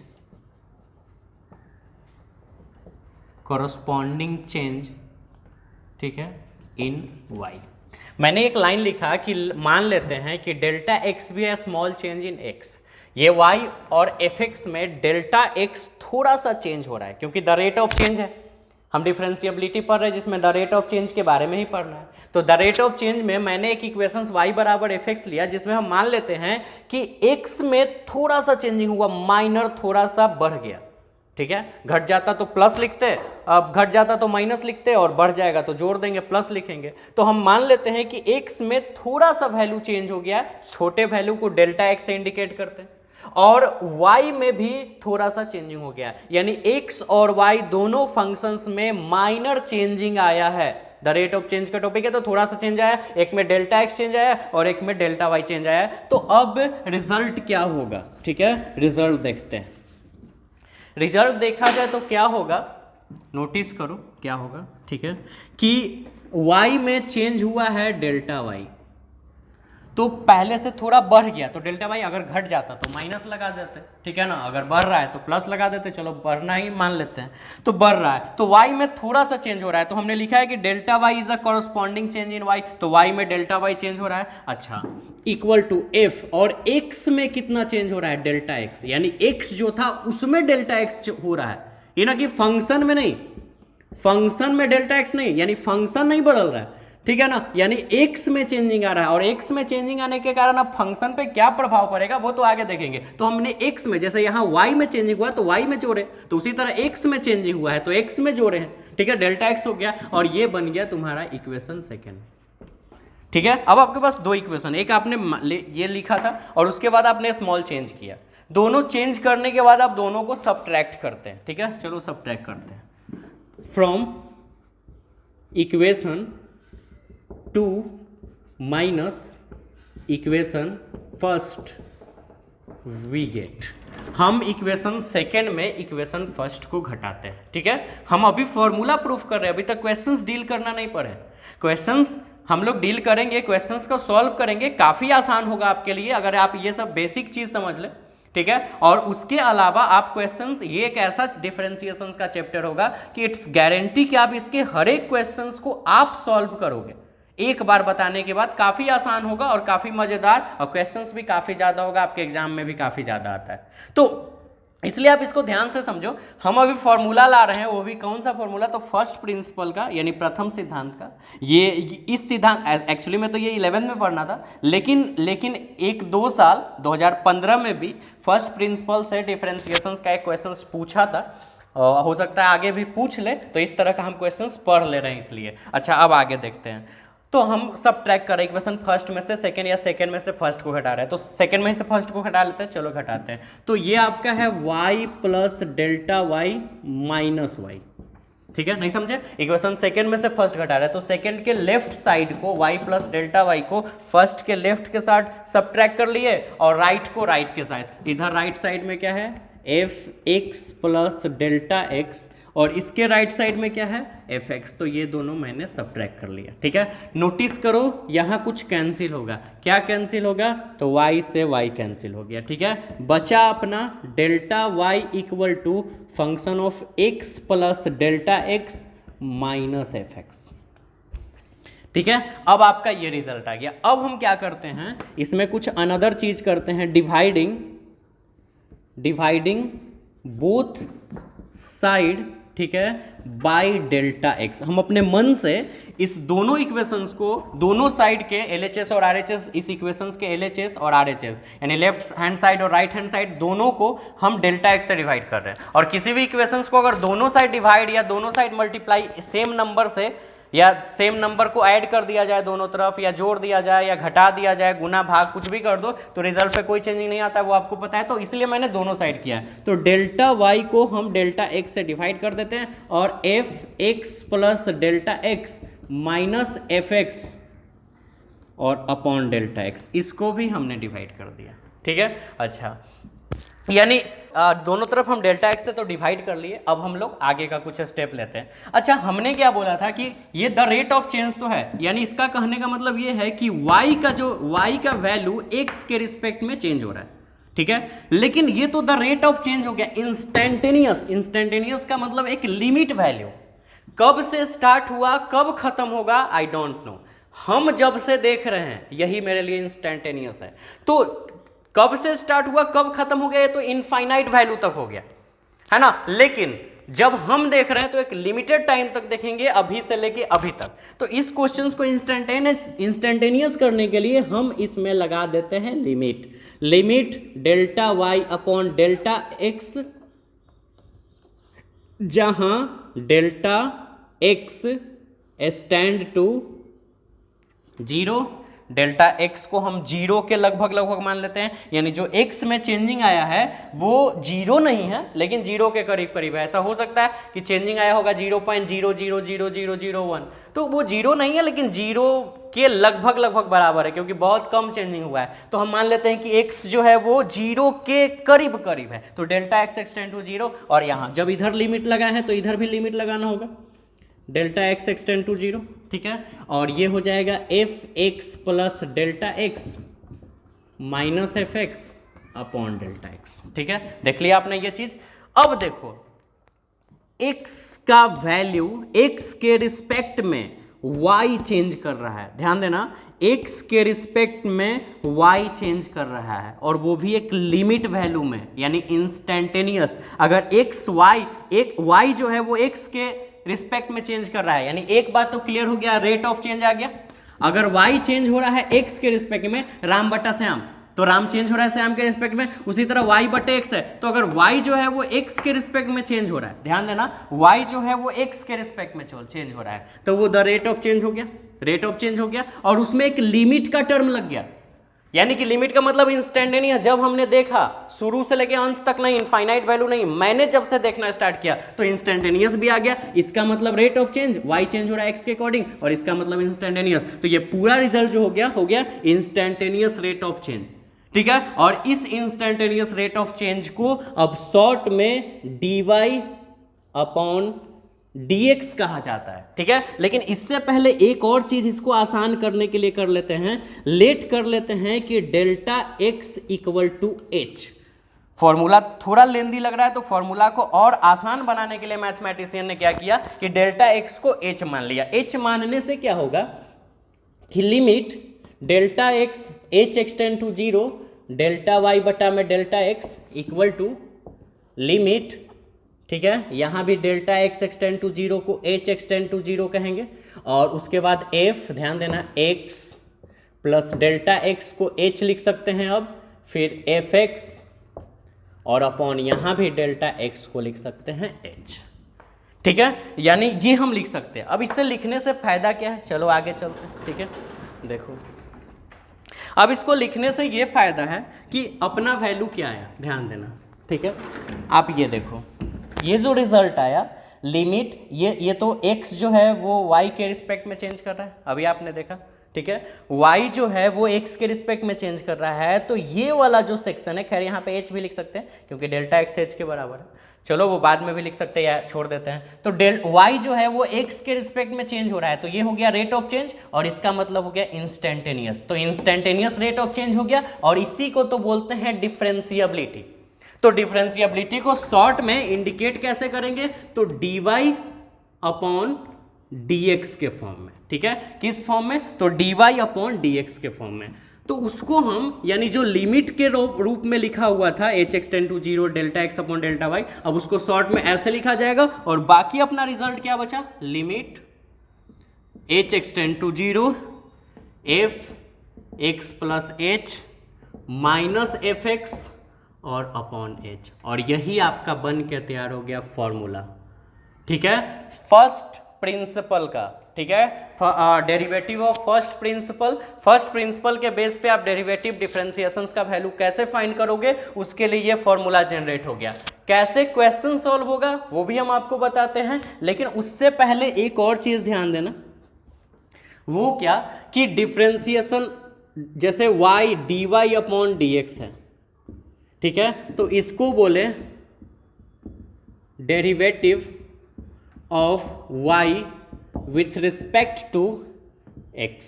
ठीक है, in y। मैंने एक लाइन लिखा कि मान लेते हैं कि डेल्टा x भी है स्मॉल चेंज इन x, ये y और fx में डेल्टा x थोड़ा सा चेंज हो रहा है, क्योंकि द रेट ऑफ चेंज है, हम डिफरेंशिएबिलिटी पढ़ रहे हैं जिसमें द रेट ऑफ चेंज के बारे में ही पढ़ना है। तो द रेट ऑफ चेंज में मैंने एक इक्वेशन y बराबर fx लिया, जिसमें हम मान लेते हैं कि x में थोड़ा सा चेंजिंग हुआ, माइनर, थोड़ा सा बढ़ गया, ठीक है। घट जाता तो प्लस लिखते, अब घट जाता तो माइनस लिखते, और बढ़ जाएगा तो जोड़ देंगे, प्लस लिखेंगे। तो हम मान लेते हैं कि x में थोड़ा सा वैल्यू चेंज हो गया, छोटे वैल्यू को डेल्टा x से इंडिकेट करते हैं, और y में भी थोड़ा सा चेंजिंग हो गया, यानी x और y दोनों फंक्शंस में माइनर चेंजिंग आया है। द रेट ऑफ चेंज का टॉपिक है, तो थोड़ा सा चेंज आया, एक में डेल्टा x चेंज आया और एक में डेल्टा y चेंज आया। तो अब रिजल्ट क्या होगा, ठीक है, रिजल्ट देखते हैं। रिजल्ट देखा जाए तो क्या होगा, नोटिस करो क्या होगा, ठीक है, कि y में चेंज हुआ है डेल्टा y, तो पहले से थोड़ा बढ़ गया, तो डेल्टा वाई अगर घट जाता तो माइनस लगा देते, ठीक है ना, अगर बढ़ रहा है तो प्लस लगा देते, चलो बढ़ना ही मान लेते हैं, तो बढ़ रहा है, तो y में थोड़ा सा चेंज हो रहा है, तो हमने लिखा है कि delta Y is a corresponding change in y, तो y में डेल्टा वाई चेंज हो रहा है। अच्छा, इक्वल टू f, और x में कितना चेंज हो रहा है, डेल्टा x, यानी x जो था उसमें डेल्टा x हो रहा है, ये ना कि फंक्शन में नहीं, फंक्शन में डेल्टा x नहीं, यानी फंक्शन नहीं बदल रहा है, ठीक है ना, यानी x में चेंजिंग आ रहा है, और x में चेंजिंग आने के कारण अब फंक्शन पे क्या प्रभाव पड़ेगा वो तो आगे देखेंगे। तो हमने x में, जैसे यहाँ y में चेंजिंग हुआ है तो y में जोड़े, तो उसी तरह x में चेंजिंग हुआ है तो x में जोड़े हैं, ठीक है, डेल्टा x हो गया, और ये बन गया तुम्हारा इक्वेशन सेकेंड। ठीक है, अब आपके पास दो इक्वेशन, एक आपने ये लिखा था और उसके बाद आपने स्मॉल चेंज किया, दोनों चेंज करने के बाद आप दोनों को सबट्रैक्ट करते हैं। ठीक है, चलो सबट्रैक्ट करते हैं। From equation 2 minus equation first we get, हम इक्वेशन सेकेंड में इक्वेशन फर्स्ट को घटाते हैं। ठीक है, हम अभी फॉर्मूला प्रूफ कर रहे हैं, अभी तक क्वेश्चंस डील करना नहीं पड़े। क्वेश्चंस हम लोग डील करेंगे, क्वेश्चंस को सॉल्व करेंगे, काफी आसान होगा आपके लिए अगर आप ये सब बेसिक चीज समझ लें। ठीक है, और उसके अलावा आप क्वेश्चंस, ये एक ऐसा डिफरेंशिएशंस का चैप्टर होगा कि इट्स गारंटी कि आप इसके हर एक क्वेश्चंस को आप सॉल्व करोगे एक बार बताने के बाद, काफी आसान होगा और काफी मजेदार, और क्वेश्चंस भी काफी ज्यादा होगा, आपके एग्जाम में भी काफी ज्यादा आता है। तो इसलिए आप इसको ध्यान से समझो। हम अभी फॉर्मूला ला रहे हैं, वो भी कौन सा फॉर्मूला, तो फर्स्ट प्रिंसिपल का, यानी प्रथम सिद्धांत का। ये इस सिद्धांत एक्चुअली में तो ये 11th में पढ़ना था, लेकिन एक दो साल 2015 में भी फर्स्ट प्रिंसिपल से डिफरेंशिएशंस का एक क्वेश्चन पूछा था, हो सकता है आगे भी पूछ ले, तो इस तरह का हम क्वेश्चंस पढ़ ले रहे हैं इसलिए। अच्छा, अब आगे देखते हैं। तो हम सब ट्रैक कर रहे हैं, इक्वेशन फर्स्ट में से सेकंड या सेकंड में से फर्स्ट को घटा रहे हैं, तो सेकंड में से फर्स्ट को घटा लेते हैं, चलो घटाते हैं। तो ये आपका है y plus delta Y minus Y. ठीक है, नहीं समझे, इक्वेशन सेकंड में से फर्स्ट घटा रहे हैं, तो सेकंड के लेफ्ट साइड को y प्लस डेल्टा वाई को फर्स्ट के लेफ्ट के साथ सब ट्रैक कर लिए, और राइट को राइट के साथ। इधर राइट साइड में क्या है, F X plus delta x, और इसके राइट साइड में क्या है, एफ एक्स। तो ये दोनों मैंने सबट्रैक्ट कर लिया। ठीक है, नोटिस करो यहाँ कुछ कैंसिल होगा, क्या कैंसिल होगा, तो y से y कैंसिल हो गया। ठीक है, बचा अपना delta y equal to function of x plus delta x minus F X. ठीक है, अब आपका ये रिजल्ट आ गया। अब हम क्या करते हैं, इसमें कुछ अनदर चीज करते हैं, डिवाइडिंग बोथ साइड, ठीक है, बाय डेल्टा एक्स। हम अपने मन से इस दोनों इक्वेशंस को, दोनों साइड के LHS और RHS, इस इक्वेशंस के LHS और RHS यानी लेफ्ट हैंड साइड और राइट हैंड साइड, दोनों को हम डेल्टा एक्स से डिवाइड कर रहे हैं। और किसी भी इक्वेशंस को अगर दोनों साइड डिवाइड या दोनों साइड मल्टीप्लाई सेम नंबर से, या सेम नंबर को ऐड कर दिया जाए दोनों तरफ, या जोड़ दिया जाए या घटा दिया जाए, गुना भाग कुछ भी कर दो, तो रिजल्ट पे कोई चेंजिंग नहीं आता है, वो आपको पता है। तो इसलिए मैंने दोनों साइड किया है। तो डेल्टा वाई को हम डेल्टा एक्स से डिवाइड कर देते हैं, और F X plus delta x minus F X और अपॉन डेल्टा एक्स, इसको भी हमने डिवाइड कर दिया। ठीक है, अच्छा, यानी दोनों तरफ हम डेल्टा एक्स से तो डिवाइड कर लिए। अब हम लोग आगे का कुछ स्टेप लेते हैं। अच्छा, हमने क्या बोला था कि ये द रेट ऑफ चेंज तो है, यानी इसका कहने का मतलब ये है कि y का वैल्यू x के रिस्पेक्ट में चेंज हो रहा है। ठीक है, लेकिन ये तो द रेट ऑफ चेंज हो गया, इंस्टेंटेनियस का मतलब एक लिमिट वैल्यू, कब से स्टार्ट हुआ कब खत्म होगा आई डोंट नो, हम जब से देख रहे हैं यही मेरे लिए इंस्टेंटेनियस है। तो कब से स्टार्ट हुआ कब खत्म हो गया, ये तो इनफाइनाइट वैल्यू तक हो गया है ना, लेकिन जब हम देख रहे हैं तो एक लिमिटेड टाइम तक देखेंगे, अभी से लेके अभी तक। तो इस क्वेश्चन को इंस्टेंटेनियस करने के लिए हम इसमें लगा देते हैं limit delta Y upon delta X, जहां delta X stand to 0, delta X को हम 0 के लगभग मान लेते हैं, यानी जो x में चेंजिंग आया है वो 0 नहीं है लेकिन 0 के करीब है। ऐसा हो सकता है कि चेंजिंग आया होगा 0.000001, तो वो 0 नहीं है लेकिन 0 के लगभग बराबर है, क्योंकि बहुत कम चेंजिंग हुआ है। तो हम मान लेते हैं कि x जो है वो 0 के करीब है, तो डेल्टा एक्स एक्सटेंड टू 0, और यहाँ जब इधर लिमिट लगा है तो इधर भी लिमिट लगाना होगा, डेल्टा एक्स एक्सटेंड टू 0। ठीक है, और ये हो जाएगा F X plus delta x minus F X upon delta x. ठीक है, देख लिया आपने ये चीज। अब देखो x का वैल्यू x के रिस्पेक्ट में y चेंज कर रहा है, ध्यान देना, x के रिस्पेक्ट में y चेंज कर रहा है, और वो भी एक लिमिट वैल्यू में, यानी इंस्टेंटेनियस। अगर y जो है वो x के रिस्पेक्ट में चेंज कर रहा है, यानी एक बात तो क्लियर हो गया, रेट ऑफ चेंज आ गया। अगर y चेंज हो रहा है x के रिस्पेक्ट में, राम बटा श्याम, तो राम चेंज हो रहा है श्याम के रिस्पेक्ट में, उसी तरह y बटे x है, तो अगर y जो है वो x के रिस्पेक्ट में चेंज हो रहा है, ध्यान देना y जो है वो x के रिस्पेक्ट में चेंज हो रहा है, तो वो द रेट ऑफ चेंज हो गया, रेट ऑफ चेंज हो गया। और उसमें एक लिमिट का टर्म लग गया, यानी कि लिमिट का मतलब इंस्टेंटेनियस, जब हमने देखा शुरू से लेके अंत तक नहीं, इनफाइनाइट वैल्यू नहीं, मैंने जब से देखना स्टार्ट किया तो इंस्टेंटेनियस भी आ गया। इसका मतलब rate of change, y change हो रहा है x के अकॉर्डिंग, और इसका मतलब इंस्टेंटेनियस, तो ये पूरा रिजल्ट जो हो गया इंस्टेंटेनियस रेट ऑफ चेंज, ठीक है। और इस इंस्टेंटेनियस रेट ऑफ चेंज को अब शॉर्ट में dy अपॉन dx कहा जाता है, ठीक है। लेकिन इससे पहले एक और चीज इसको आसान करने के लिए कर लेते हैं, लेट कर लेते हैं कि delta x equal to h। Formula थोड़ा लेंदी लग रहा है, तो फॉर्मूला को और आसान बनाने के लिए मैथमेटिशियन ने क्या किया कि डेल्टा x को h मान लिया। h मानने से क्या होगा कि limit delta x h extend to 0 delta y बटा में delta x equal to limit, ठीक है, यहां भी डेल्टा x एक्सटेंड टू 0 को h एक्सटेंड टू 0 कहेंगे, और उसके बाद f, ध्यान देना x प्लस डेल्टा x को h लिख सकते हैं अब, फिर fx, और अपॉन यहां भी डेल्टा x को लिख सकते हैं h, ठीक है। यानी ये हम लिख सकते हैं। अब इससे लिखने से फायदा क्या है, चलो आगे चलते हैं, ठीक है। देखो अब इसको लिखने से ये फायदा है कि अपना वैल्यू क्या आया, ध्यान देना, ठीक है। आप ये देखो, ये जो रिजल्ट आया लिमिट, ये तो x जो है वो y के रिस्पेक्ट में चेंज कर रहा है, अभी आपने देखा, ठीक है। y जो है वो x के रिस्पेक्ट में चेंज कर रहा है, तो ये वाला जो सेक्शन है, खैर यहाँ पे h भी लिख सकते हैं क्योंकि डेल्टा x h के बराबर है, चलो वो बाद में भी लिख सकते हैं या छोड़ देते हैं। तो y जो है वो x के रिस्पेक्ट में चेंज हो रहा है, तो ये हो गया रेट ऑफ चेंज, और इसका मतलब हो गया इंस्टेंटेनियस, तो इंस्टेंटेनियस रेट ऑफ चेंज हो गया, और इसी को तो बोलते हैं डिफरेंशिएबिलिटी। तो डिफरेंशिएबिलिटी को शॉर्ट में इंडिकेट कैसे करेंगे, तो dy अपॉन dx के फॉर्म में, ठीक है। किस फॉर्म में, तो dy अपॉन dx के फॉर्म में। तो उसको हम, यानी जो लिमिट के रूप में लिखा हुआ था h extend to 0 delta x upon delta y, अब उसको शॉर्ट में ऐसे लिखा जाएगा, और बाकी अपना रिजल्ट क्या बचा, limit h extend to 0 f x plus h minus F X और अपॉन h, और यही आपका बन के तैयार हो गया फॉर्मूला, ठीक है, फर्स्ट प्रिंसिपल का, ठीक है। डेरिवेटिव ऑफ फर्स्ट प्रिंसिपल के बेस पे आप डेरिवेटिव डिफरेंशिएशंस का वैल्यू कैसे फाइंड करोगे, उसके लिए ये फॉर्मूला जनरेट हो गया। कैसे क्वेश्चन सॉल्व होगा वो भी हम आपको बताते हैं, लेकिन उससे पहले एक और चीज ध्यान देना, वो क्या कि डिफरेंशिएशन जैसे y dy अपॉन dx है, ठीक है, तो इसको बोले derivative of y with respect to x,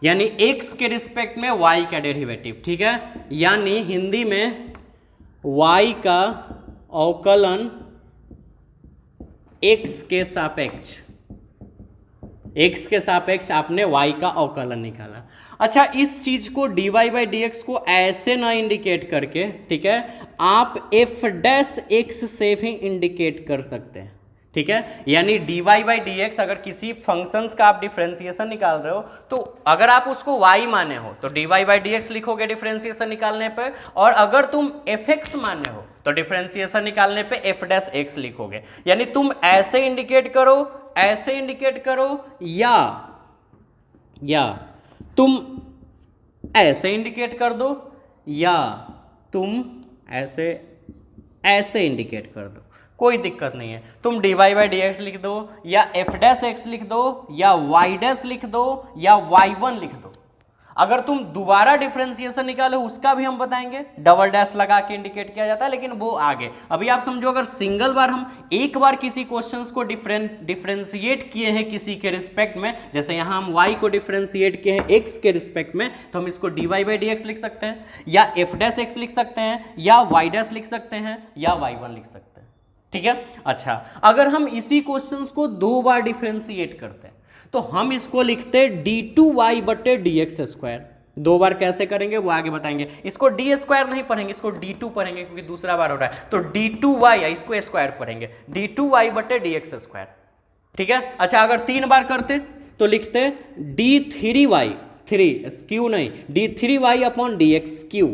यानी x के रिस्पेक्ट में y का डेरिवेटिव, ठीक है, यानी हिंदी में y का अवकलन x के सापेक्ष, x के सापेक्ष आपने y का अवकलन निकाला। अच्छा, इस चीज को dy बाई dx को ऐसे ना इंडिकेट करके, ठीक है, आप f डैश x से भी इंडिकेट कर सकते हैं, ठीक है। यानी dy बाई dx अगर किसी फंक्शंस का आप डिफरेंशिएशन निकाल रहे हो, तो अगर आप उसको y माने हो तो dy बाई dx लिखोगे डिफरेंशिएशन निकालने पे, और अगर तुम fx माने हो तो डिफरेंशिएशन निकालने पे f डैश x लिखोगे। यानी तुम ऐसे इंडिकेट करो, ऐसे इंडिकेट करो, या तुम ऐसे इंडिकेट कर दो, या तुम ऐसे इंडिकेट कर दो, कोई दिक्कत नहीं है। तुम dy बाई dx लिख दो, या f डैश x लिख दो, या y डैश लिख दो, या y1 लिख दो। अगर तुम दोबारा डिफरेंशिएशन निकालो उसका भी हम बताएंगे, डबल डैश लगा के इंडिकेट किया जाता है, लेकिन वो आगे। अभी आप समझो, अगर सिंगल बार हम एक बार किसी क्वेश्चंस को डिफरेंशिएट किए हैं किसी के रिस्पेक्ट में, जैसे यहां हम y को डिफरेंशिएट किए हैं x के रिस्पेक्ट में, तो हम इसको dy बाई dx लिख सकते हैं, या f डैश x लिख सकते हैं, या y डैश लिख सकते हैं, या y1 लिख सकते हैं, ठीक है। अच्छा, अगर हम इसी क्वेश्चंस को दो बार डिफरेंशिएट करते हैं तो हम इसको लिखते d2y बटे dx स्क्वायर। दो बार कैसे करेंगे वो आगे बताएंगे। इसको डी स्क्वायर नहीं पढ़ेंगे, इसको d2 पढ़ेंगे क्योंकि दूसरा बार हो रहा है, तो d2y, इसको स्क्वायर पढ़ेंगे, d2y बटे dx स्क्वायर, ठीक है। अच्छा अगर 3 बार करते तो लिखते d3y, 3 क्यू नहीं, d3y अपॉन dx क्यू।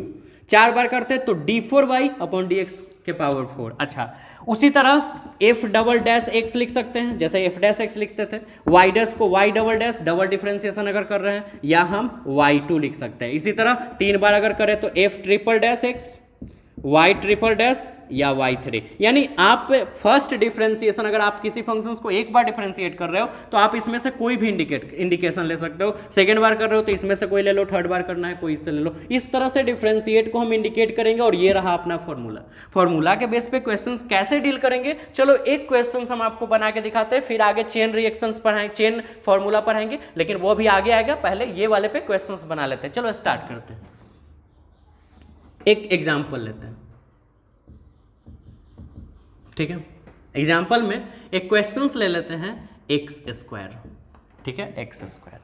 4 बार करते तो d4y अपॉन dx के पावर 4। अच्छा उसी तरह f डबल डैश x लिख सकते हैं, जैसे f डैश x लिखते थे। y डैश को y double dash, double differentiation अगर कर रहे हैं, या हम y2 लिख सकते हैं। इसी तरह 3 बार अगर करें तो f triple dash x, y triple dash या y3। यानी आप फर्स्ट डिफरेंशिएशन, अगर आप किसी फंक्शंस को एक बार डिफरेंशिएट कर रहे हो तो आप इसमें से कोई भी इंडिकेशन ले सकते हो। सेकेंड बार कर रहे हो तो इसमें से कोई ले लो, थर्ड बार करना है कोई इससे ले लो। इस तरह से डिफरेंशिएट को हम इंडिकेट करेंगे। और ये रहा अपना फॉर्मूला। फॉर्मूला के बेस पे क्वेश्चंस कैसे डील करेंगे, चलो एक क्वेश्चन हम आपको बना के दिखाते हैं, फिर आगे चेन रिएक्शंस पढ़ाएंगे, चेन फॉर्मूला पढ़ाएंगे, लेकिन वो भी आगे आएगा। पहले ये वाले पे क्वेश्चंस बना लेते हैं। चलो स्टार्ट करते हैं। एक एग्जाम्पल लेते हैं, ठीक है। एग्जाम्पल में एक क्वेश्चंस ले लेते हैं एक्स स्क्वायर, ठीक है, एक्स स्क्वायर।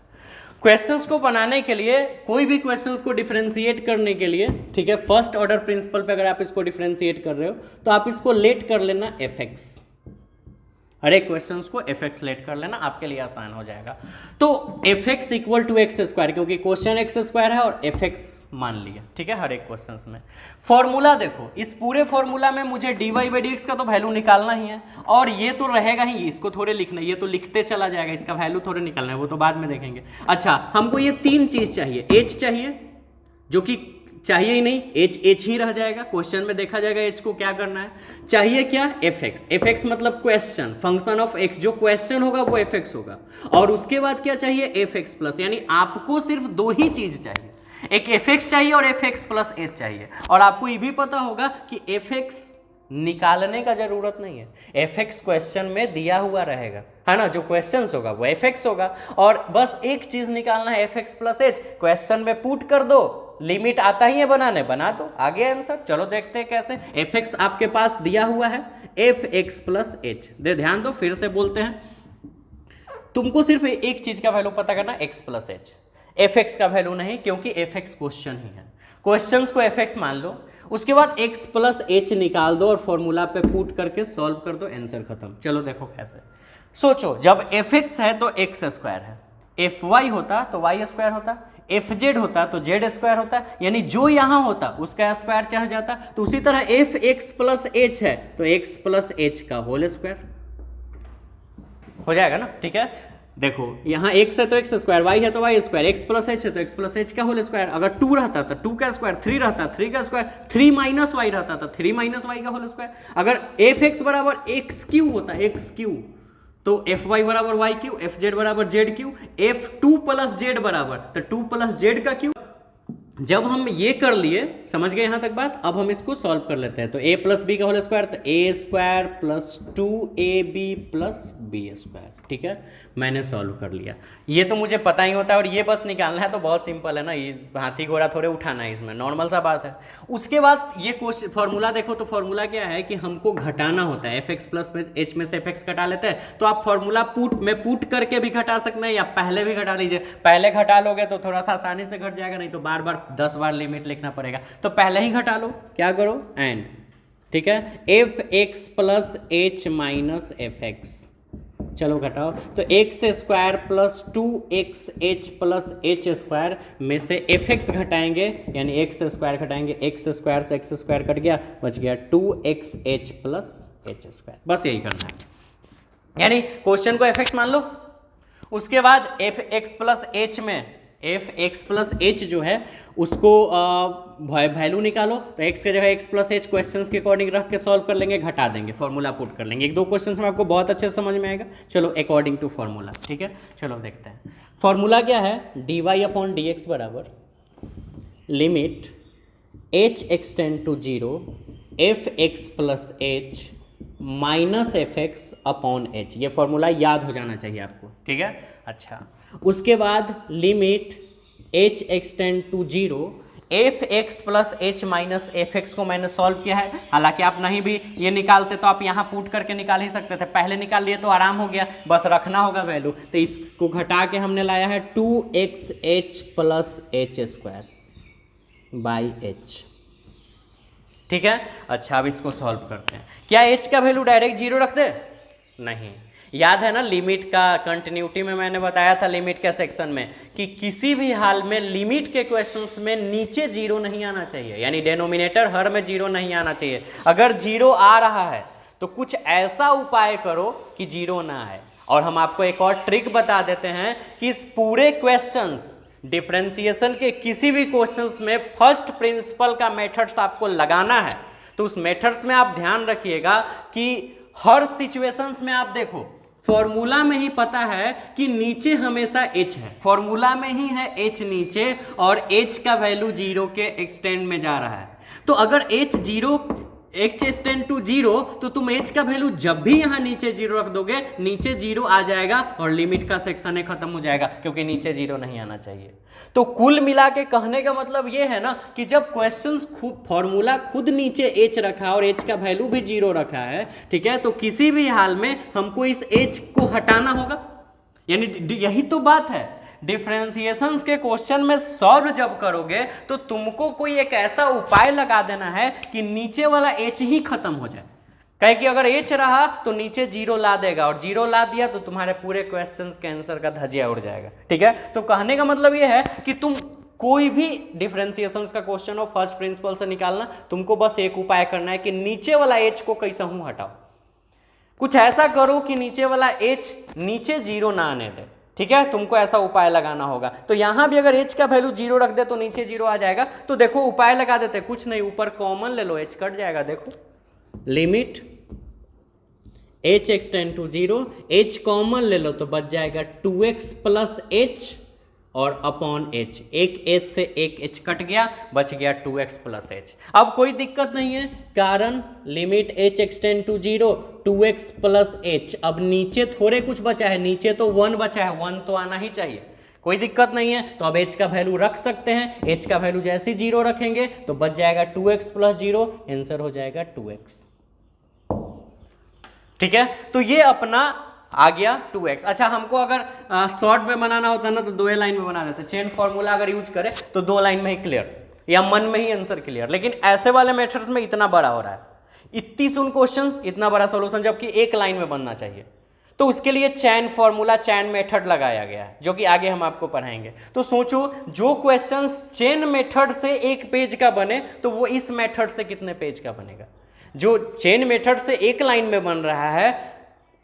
क्वेश्चंस को बनाने के लिए, कोई भी क्वेश्चंस को डिफरेंशिएट करने के लिए, ठीक है, फर्स्ट ऑर्डर प्रिंसिपल पे अगर आप इसको डिफरेंशिएट कर रहे हो तो आप इसको लेट कर लेना एफ एक्स। हर एक क्वेश्चंस को एफ एक्स लेट कर लेना, आपके लिए आसान हो जाएगा। तो F X equal to X square, क्योंकि क्वेश्चन एक्स स्क्वायर है और एफ एक्स मान लिया, ठीक है, हर एक क्वेश्चंस में। फॉर्मूला देखो, इस पूरे फॉर्मूला में मुझे D Y by D X का तो वैल्यू निकालना ही है, और ये तो रहेगा ही, इसको थोड़े लिखना, ये तो लिखते चला जाएगा, इसका वैल्यू थोड़े निकालना है, वो तो बाद में देखेंगे। अच्छा हमको ये 3 चीज चाहिए, एच चाहिए, जो कि चाहिए ही नहीं, एच एच ही रह जाएगा, क्वेश्चन में देखा जाएगा एच को क्या करना है। चाहिए क्या, एफ एक्स। एफ एक्स मतलब क्वेश्चन, फंक्शन ऑफ एक्स, जो क्वेश्चन होगा वो एफ एक्स होगा। और उसके बाद क्या चाहिए, एफ एक्स प्लस। यानी आपको सिर्फ 2 ही चीज चाहिए, एक एफ एक्स चाहिए और एफ एक्स प्लस एच चाहिए। और आपको ये भी पता होगा कि एफ एक्स निकालने का जरूरत नहीं है, एफ एक्स क्वेश्चन में दिया हुआ रहेगा, है ना, जो क्वेश्चन होगा वो एफ एक्स होगा। और बस एक चीज निकालना है, F X plus H, question में पुट कर दो, लिमिट आता ही है बनाने, बना दो, आगे आंसर। चलो देखते हैं कैसे। एफ एक्स आपके पास दिया हुआ है, एफ एक्स प्लस एच, दे ध्यान दो, फिर से बोलते हैं, तुमको सिर्फ एक चीज का वैल्यू पता करना, x plus H, F X का वैल्यू नहीं, क्योंकि एफ एक्स क्वेश्चन ही है। क्वेश्चंस को एफ एक्स मान लो, उसके बाद एक्स प्लस एच निकाल दो और फॉर्मूला पे पुट करके सॉल्व कर दो, आंसर खत्म। चलो देखो कैसे। सोचो, जब एफ एक्स है तो एक्स स्क्वायर है, एफ वाई होता तो वाई स्क्वायर होता, एफ जेड होता तो जेड स्क्वायर होता, यानी जो यहां होता उसका स्क्वायर चढ़ जाता। तो उसी तरह एफ एक्स प्लस एच है तो एक्स प्लस एच का होल स्क्वायर हो जाएगा ना, ठीक है। देखो यहाँ x है तो एक्स स्क्वायर, y है तो Y square, x plus H है तो एक्स प्लस एच का होल स्क्वायर। अगर 2 रहता तो 2 का स्क्वायर, 3 रहता 3 का स्क्वायर, 3 माइनस वाई रहता था 3 माइनस वाई का होल स्क्वायर। अगर एफ एक्स बराबर एक्स क्यू होता, एक्स क्यू, तो एफ वाई बराबर वाई क्यू, एफ जेड बराबर Z Q, F 2 plus Z बराबर तो 2 प्लस जेड का क्यू। जब हम ये कर लिए, समझ गए यहां तक बात, अब हम इसको सॉल्व कर लेते हैं। तो a प्लस बी का होल स्क्वायर, तो A square plus 2ab plus B square, ठीक है, मैंने सॉल्व कर लिया। ये तो मुझे पता ही होता है, और ये बस निकालना है, तो बहुत सिंपल है ना, इस हाथी घोड़ा थोड़े उठाना है, इसमें नॉर्मल सा बात है। उसके बाद ये क्वेश्चन फॉर्मूला देखो, तो फॉर्मूला क्या है कि हमको घटाना होता है, एफ एक्स प्लस एच में से एफ एक्स घटा लेते हैं। तो आप फॉर्मूला पुट करके भी घटा सकते हैं, या पहले भी घटा लीजिए। पहले घटा लोगे तो थोड़ा सा आसानी से घट जाएगा, नहीं तो बार बार 10 बार लिमिट लिखना पड़ेगा। तो पहले ही घटा लो, क्या करो, एंड, ठीक है, F X plus H minus F x, चलो घटाओ, तो x square plus 2x H plus H square में से एफ एक्स घटाएंगे, यानी एक्स स्क्वायर घटाएंगे, एक्स स्क्वायर से एक्स स्क्वायर कट गया, बच गया 2x H plus H square. बस यही करना है, यानी क्वेश्चन को एफ एक्स मान लो। उसके बाद एफ एक्स प्लस एच में एफ एक्स प्लस एच जो है उसको वैल्यू निकालो, तो एक्स के जगह एक्स प्लस एच क्वेश्चंस के अकॉर्डिंग रख के सॉल्व कर लेंगे, घटा देंगे, फॉर्मूला पुट कर लेंगे। एक दो क्वेश्चंस में आपको बहुत अच्छे से समझ में आएगा। चलो अकॉर्डिंग टू फॉर्मूला, ठीक है, चलो देखते हैं। फॉर्मूला क्या है, D Y upon D X बराबर limit H extend to 0 F X plus H minus F X upon H. ये फॉर्मूला याद हो जाना चाहिए आपको, ठीक है। अच्छा, उसके बाद limit h extend to 0 F X plus H minus F X को मैंने सॉल्व किया है। हालांकि आप नहीं भी ये निकालते तो आप यहाँ पुट करके निकाल ही सकते थे, पहले निकाल लिए तो आराम हो गया, बस रखना होगा वैल्यू। तो इसको घटा के हमने लाया है 2x H plus H square by H, ठीक है। अच्छा, अब इसको सॉल्व करते हैं। क्या h का वैल्यू डायरेक्ट 0 रख दे? नहीं, याद है ना लिमिट का कंटिन्यूटी में मैंने बताया था लिमिट के सेक्शन में कि किसी भी हाल में लिमिट के क्वेश्चंस में नीचे जीरो नहीं आना चाहिए, यानी डिनोमिनेटर हर में जीरो नहीं आना चाहिए। अगर जीरो आ रहा है तो कुछ ऐसा उपाय करो कि जीरो ना आए। और हम आपको एक और ट्रिक बता देते हैं कि इस पूरे क्वेश्चंस डिफरेंशिएशन के किसी भी क्वेश्चंस में फर्स्ट प्रिंसिपल का मेथड्स आपको लगाना है तो उस मेथड्स में आप ध्यान रखिएगा कि हर सिचुएशंस में आप देखो फॉर्मूला में ही पता है कि नीचे हमेशा h है, फॉर्मूला में ही है h नीचे और h का वैल्यू जीरो के एक्सटेंड में जा रहा है। तो अगर h zero h extend to zero तो तुम h का वैल्यू जब भी यहां नीचे जीरो रख दोगे नीचे जीरो आ जाएगा और लिमिट का सेक्शन खत्म हो जाएगा, क्योंकि नीचे जीरो नहीं आना चाहिए। तो कुल मिला के कहने का मतलब ये है ना कि जब क्वेश्चंस फॉर्मूला खुद नीचे h रखा है और h का वैल्यू भी जीरो रखा है, ठीक है, तो किसी भी हाल में हमको इस h को हटाना होगा। यानी यही तो बात है, डिफरेंशिएशंस के क्वेश्चन में सॉल्व जब करोगे तो तुमको कोई एक ऐसा उपाय लगा देना है कि नीचे वाला h ही खत्म हो जाए। कहे कि अगर h रहा तो नीचे जीरो ला देगा और जीरो ला दिया तो तुम्हारे पूरे क्वेश्चंस के आंसर का धजिया उड़ जाएगा। ठीक है, तो कहने का मतलब यह है कि तुम कोई भी डिफरेंशिएशंस का क्वेश्चन हो फर्स्ट प्रिंसिपल से निकालना, तुमको बस एक उपाय करना है कि नीचे वाला h को कैसा हूं हटाओ, कुछ ऐसा करो कि नीचे वाला h नीचे जीरो ना आने दे। ठीक है, तुमको ऐसा उपाय लगाना होगा। तो यहां भी अगर h का वैल्यू जीरो रख दे तो नीचे जीरो आ जाएगा। तो देखो उपाय लगा देते, कुछ नहीं, ऊपर कॉमन ले लो, h कट जाएगा। देखो limit h extend to zero, h common ले लो तो बच जाएगा 2x प्लस h और अपॉन h, एक h से एक h कट गया, बच गया 2x प्लस h। अब कोई दिक्कत नहीं है, कारण limit h extend to zero 2x plus h। अब नीचे थोड़े कुछ बचा है, नीचे तो 1 बचा है, 1 तो आना ही चाहिए, कोई दिक्कत नहीं है। तो अब h का वैल्यू रख सकते हैं, h का वैल्यू जैसे ही जीरो रखेंगे तो बच जाएगा 2x प्लस जीरो, आंसर हो जाएगा 2x। ठीक है, तो ये अपना आ गया 2x। अच्छा, हमको अगर शॉर्ट में बनाना होता है ना तो 2 लाइन में बना देते, चेन फॉर्मूला अगर यूज करें तो 2 लाइन में ही क्लियर या मन में ही आंसर क्लियर। लेकिन ऐसे वाले मेथड्स में इतना बड़ा हो रहा है, इतनी सुन क्वेश्चंस इतना बड़ा सॉल्यूशन, जबकि एक लाइन में बनना चाहिए। तो उसके लिए चैन फॉर्मूला, चैन मेथड लगाया गया है, जो कि आगे हम आपको पढ़ाएंगे। तो सोचो जो क्वेश्चंस चेन मेथड से एक पेज का बने तो वो इस मेथड से कितने पेज का बनेगा। जो चेन मेथड से एक लाइन में बन रहा है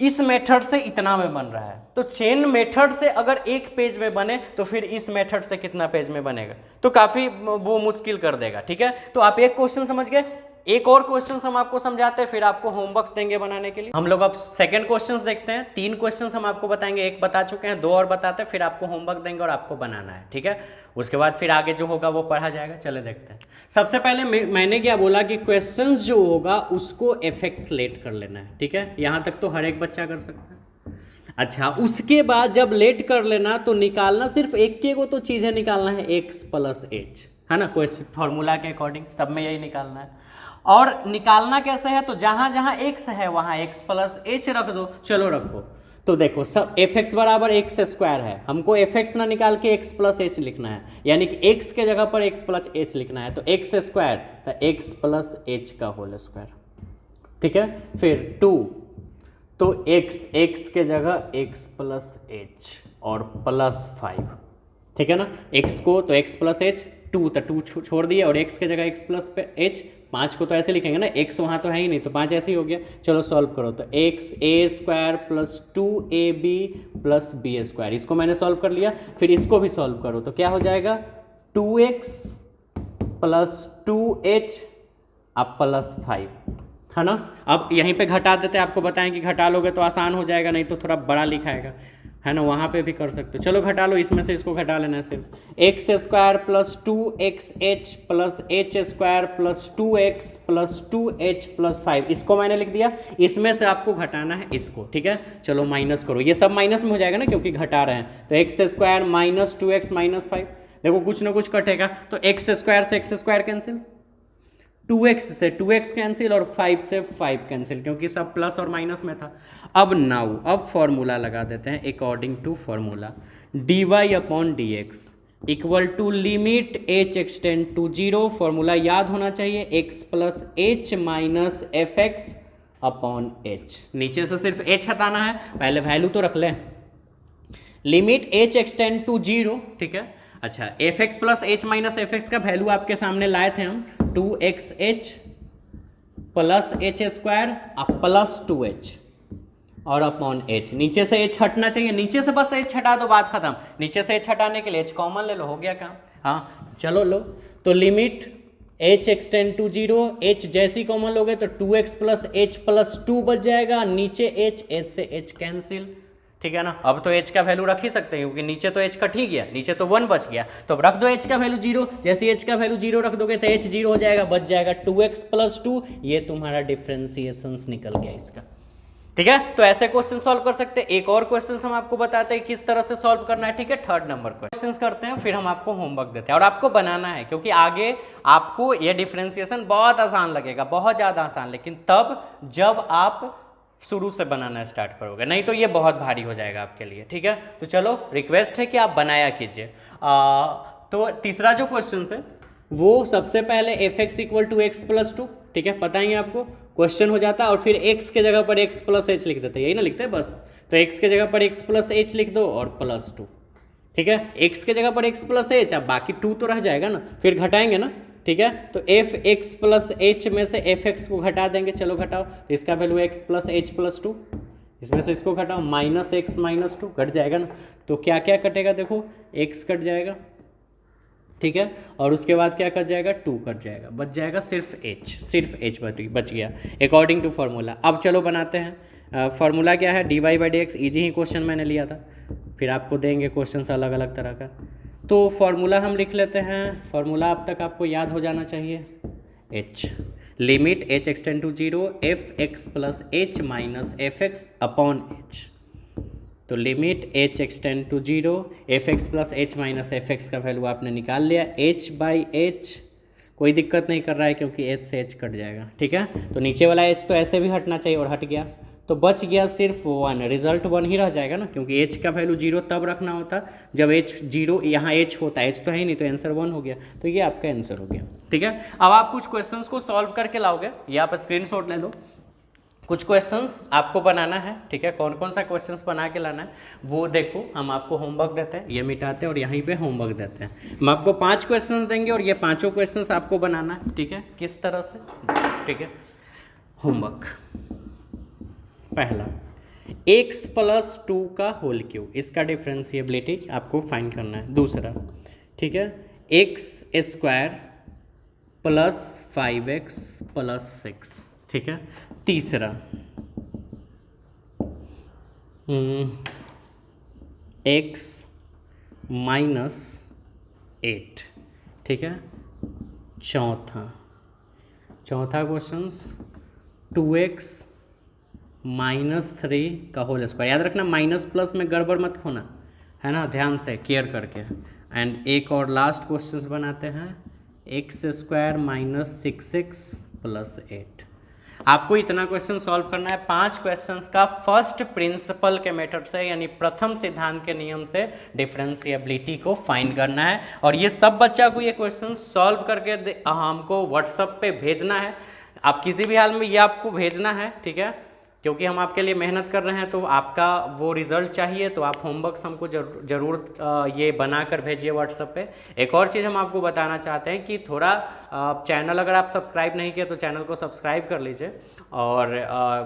इस मेथड से इतना में बन रहा है। तो चेन मेथड से अगर एक पेज में बने तो फिर इस मेथड से कितना पेज में बनेगा, तो काफी वो मुश्किल कर देगा। ठीक है, तो आप एक क्वेश्चन समझ गए, एक और क्वेश्चन हम आपको समझाते हैं, फिर आपको होमवर्क देंगे बनाने के लिए। हम लोग अब सेकंड क्वेश्चन देखते हैं। 3 क्वेश्चन हम आपको बताएंगे, एक बता चुके हैं, 2 और बताते हैं, फिर आपको होमवर्क देंगे और आपको बनाना है। ठीक है, उसके बाद फिर आगे जो होगा वो पढ़ा जाएगा। चले देखते हैं। सबसे पहले मैंने क्या बोला कि क्वेश्चंस जो होगा उसको एफएक्स लेट कर लेना है। ठीक है, यहाँ तक तो हर एक बच्चा कर सकता है। अच्छा, उसके बाद जब लेट कर लेना तो निकालना सिर्फ एक के को तो चीजें निकालना है, x प्लस h, है ना, क्वेश्चन फॉर्मूला के अकॉर्डिंग सब में यही निकालना है। और निकालना कैसे है, तो जहां जहां x है वहां x प्लस h रख दो। चलो रखो, तो देखो सब fx बराबर x स्क्वायर है, हमको fx ना निकाल के x प्लस h लिखना है, यानी कि x के जगह पर x प्लस h लिखना है। तो x स्क्वायर तो x प्लस h का होल स्क्वायर। ठीक है, फिर 2 तो x के जगह x प्लस h और प्लस 5। ठीक है ना, x को तो x प्लस h, 2 तो 2 छोड़ दिए और x के जगह x प्लस h, 5 को तो ऐसे लिखेंगे ना, x वहाँ तो है ही नहीं तो 5 ऐसे ही हो गया। चलो सॉल्व करो, तो x a square plus 2ab plus b square, इसको मैंने सॉल्व कर लिया। फिर इसको भी सॉल्व करो तो क्या हो जाएगा, 2x प्लस 2h अब प्लस 5, है ना। अब यहीं पे घटा देते, आपको बताएं कि घटा लोगे तो आसान हो जाएगा, नहीं तो थोड़ा बड़ा लिखाएगा, है ना, वहाँ पे भी कर सकते हो। चलो घटा लो, इसमें से इसको घटा लेना है सिर्फ। x square plus 2xh plus h square plus 2x plus 2h plus 5, इसको मैंने लिख दिया। इसमें से आपको घटाना है इसको। ठीक है, चलो माइनस करो, ये सब माइनस में हो जाएगा ना क्योंकि घटा रहे हैं। तो x square minus 2x minus 5, देखो कुछ ना कुछ कटेगा। तो x स्क्वायर से x स्क्वायर कैंसिल, 2x से 2x कैंसिल और 5 से 5 कैंसिल, क्योंकि सब प्लस और माइनस में था। अब नाउ अब फॉर्मूला लगा देते हैं according to formula, dy upon dx equal to limit h extend to zero. Formula याद होना चाहिए, x plus h minus F X upon H. नीचे से सिर्फ एच हटाना है, पहले वैल्यू तो रख लें। लिमिट एच एक्सटेंड टू 0, ठीक है। अच्छा, F X plus H minus F X का वैल्यू आपके सामने लाए थे हम, 2xh plus H square plus 2h और अपॉन एच। नीचे से एच हटना चाहिए, नीचे से बस एच हटा दो, बात खत्म। नीचे से एच हटाने के लिए एच कॉमन ले लो, हो गया काम। हाँ चलो लो, तो limit h extend to 0, h जैसी कॉमन लोगे तो 2x प्लस एच प्लस 2 बच जाएगा, नीचे h से h कैंसिल, ठीक है ना। अब तो h का वैल्यू रख ही सकते हैं क्योंकि नीचे तो h कट ही गया, नीचे तो 1 बच गया, तो रख दो h का वैल्यू 0। जैसे h का वैल्यू 0 रख दोगे तो h 0 हो जाएगा, बच जाएगा 2x प्लस 2। ये तुम्हारा डिफरेंशिएशन निकल गया इसका, ठीक है। तो ऐसे क्वेश्चन सॉल्व कर सकते हैं। एक और क्वेश्चन हम आपको बताते हैं किस तरह से सॉल्व करना है, ठीक है। 3rd नंबर क्वेश्चन करते हैं, फिर हम आपको होमवर्क देते हैं और आपको बनाना है, क्योंकि आगे आपको ये डिफरेंशिएशन बहुत आसान लगेगा, बहुत ज्यादा आसान, लेकिन तब जब आप शुरू से बनाना स्टार्ट करोगे, नहीं तो ये बहुत भारी हो जाएगा आपके लिए, ठीक है। तो चलो, रिक्वेस्ट है कि आप बनाया कीजिए। तो तीसरा जो क्वेश्चन है वो सबसे पहले F X equal to X plus 2, ठीक है, पता ही आपको क्वेश्चन हो जाता है, और फिर x के जगह पर x प्लस एच लिख देते हैं, यही ना लिखते हैं बस। तो x के जगह पर x प्लस एच लिख दो और प्लस 2, ठीक है। x के जगह पर x प्लस एच, अब बाकी 2 तो रह जाएगा ना, फिर घटाएंगे ना, ठीक है। तो एफ एक्स प्लस एच में से एफ एक्स को घटा देंगे, चलो घटाओ। तो इसका value x plus H plus 2, इसमें से इसको घटाओ, माइनस एक्स माइनस 2 घट जाएगा ना। तो क्या क्या कटेगा, देखो x कट जाएगा, ठीक है, और उसके बाद क्या कट जाएगा, 2 कट जाएगा, बच जाएगा सिर्फ h बच गया अकॉर्डिंग टू फार्मूला। अब चलो बनाते हैं। फार्मूला क्या है, dy by D x, easy he question मैंने लिया था, फिर आपको देंगे क्वेश्चन अलग अलग तरह का। तो फार्मूला हम लिख लेते हैं, फार्मूला अब तक आपको याद हो जाना चाहिए, h limit h extend to 0 F X plus H minus F X upon H. तो limit h extend to 0 F X plus H minus F X का वैल्यू आपने निकाल लिया, h बाई एच कोई दिक्कत नहीं कर रहा है क्योंकि h से h कट जाएगा, ठीक है। तो नीचे वाला h तो ऐसे भी हटना चाहिए और हट गया, तो बच गया सिर्फ 1, रिजल्ट 1 ही रह जाएगा ना, क्योंकि h का वैल्यू 0 तब रखना होता जब h 0, यहाँ h होता है, h तो है ही नहीं, तो आंसर 1 हो गया। तो ये आपका आंसर हो गया, ठीक है। अब आप कुछ क्वेश्चंस को सॉल्व करके लाओगे, ये आप स्क्रीनशॉट ले लो, कुछ क्वेश्चंस आपको बनाना है, ठीक है। कौन कौन सा क्वेश्चंस बना के लाना है वो देखो, हम आपको होमवर्क देते हैं, ये मिटाते हैं और यहीं पे होमवर्क देते हैं। हम आपको 5 क्वेश्चंस देंगे और ये 5 क्वेश्चंस आपको बनाना है, ठीक है, किस तरह से, ठीक है। होमवर्क पहला, x प्लस 2 का होल क्यूब, इसका डिफरेंशिएबिलिटी आपको फाइंड करना है। दूसरा, ठीक है, x square plus 5x plus 6, ठीक है। तीसरा, x माइनस 8, ठीक है। चौथा क्वेश्चन 2x माइनस 3 का होल स्क्वायर, याद रखना माइनस प्लस में गड़बड़ मत होना, है ना, ध्यान से केयर करके। एंड एक और लास्ट क्वेश्चन बनाते हैं, x square minus 6x plus 8। आपको इतना क्वेश्चन सॉल्व करना है। 5 क्वेश्चंस का फर्स्ट प्रिंसिपल के मेथड से, यानी प्रथम सिद्धांत के नियम से डिफरेंशिएबिलिटी को फाइंड करना है, और ये सब बच्चा को ये क्वेश्चन सॉल्व करके हमको व्हाट्सएप पे भेजना है। आप किसी भी हाल में ये आपको भेजना है, ठीक है, क्योंकि हम आपके लिए मेहनत कर रहे हैं, तो आपका वो रिजल्ट चाहिए, तो आप होमवर्क हमको जरूर ये बनाकर भेजिए व्हाट्सएप पे। एक और चीज़ हम आपको बताना चाहते हैं कि थोड़ा चैनल अगर आप सब्सक्राइब नहीं किए तो चैनल को सब्सक्राइब कर लीजिए, और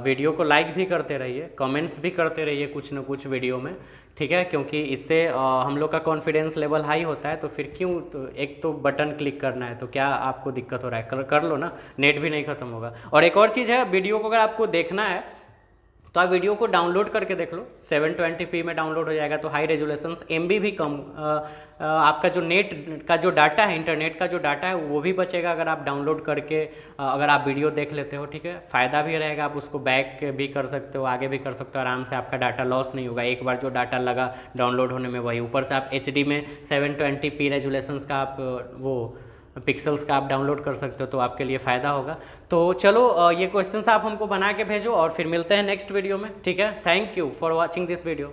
वीडियो को लाइक भी करते रहिए, कमेंट्स भी करते रहिए कुछ न कुछ वीडियो में, ठीक है, क्योंकि इससे हम लोग का कॉन्फिडेंस लेवल हाई होता है। तो फिर क्यों, तो एक तो बटन क्लिक करना है, तो क्या आपको दिक्कत हो रहा है, कर लो ना, नेट भी नहीं खत्म होगा। और एक और चीज़ है, वीडियो को अगर आपको देखना है तो आप वीडियो को डाउनलोड करके देख लो, 720p में डाउनलोड हो जाएगा, तो हाई रेजोल्यूशन, MB भी कम, आपका जो नेट का जो डाटा है, इंटरनेट का जो डाटा है वो भी बचेगा अगर आप डाउनलोड करके अगर आप वीडियो देख लेते हो, ठीक है। फ़ायदा भी रहेगा, आप उसको बैक भी कर सकते हो, आगे भी कर सकते हो, आराम से आपका डाटा लॉस नहीं होगा। एक बार जो डाटा लगा डाउनलोड होने में वही, ऊपर से आप HD में 720p रेजोल्यूशन का आप वो पिक्सल्स का आप डाउनलोड कर सकते हो, तो आपके लिए फ़ायदा होगा। तो चलो ये क्वेश्चंस आप हमको बना के भेजो और फिर मिलते हैं नेक्स्ट वीडियो में, ठीक है। Thank you for watching this video.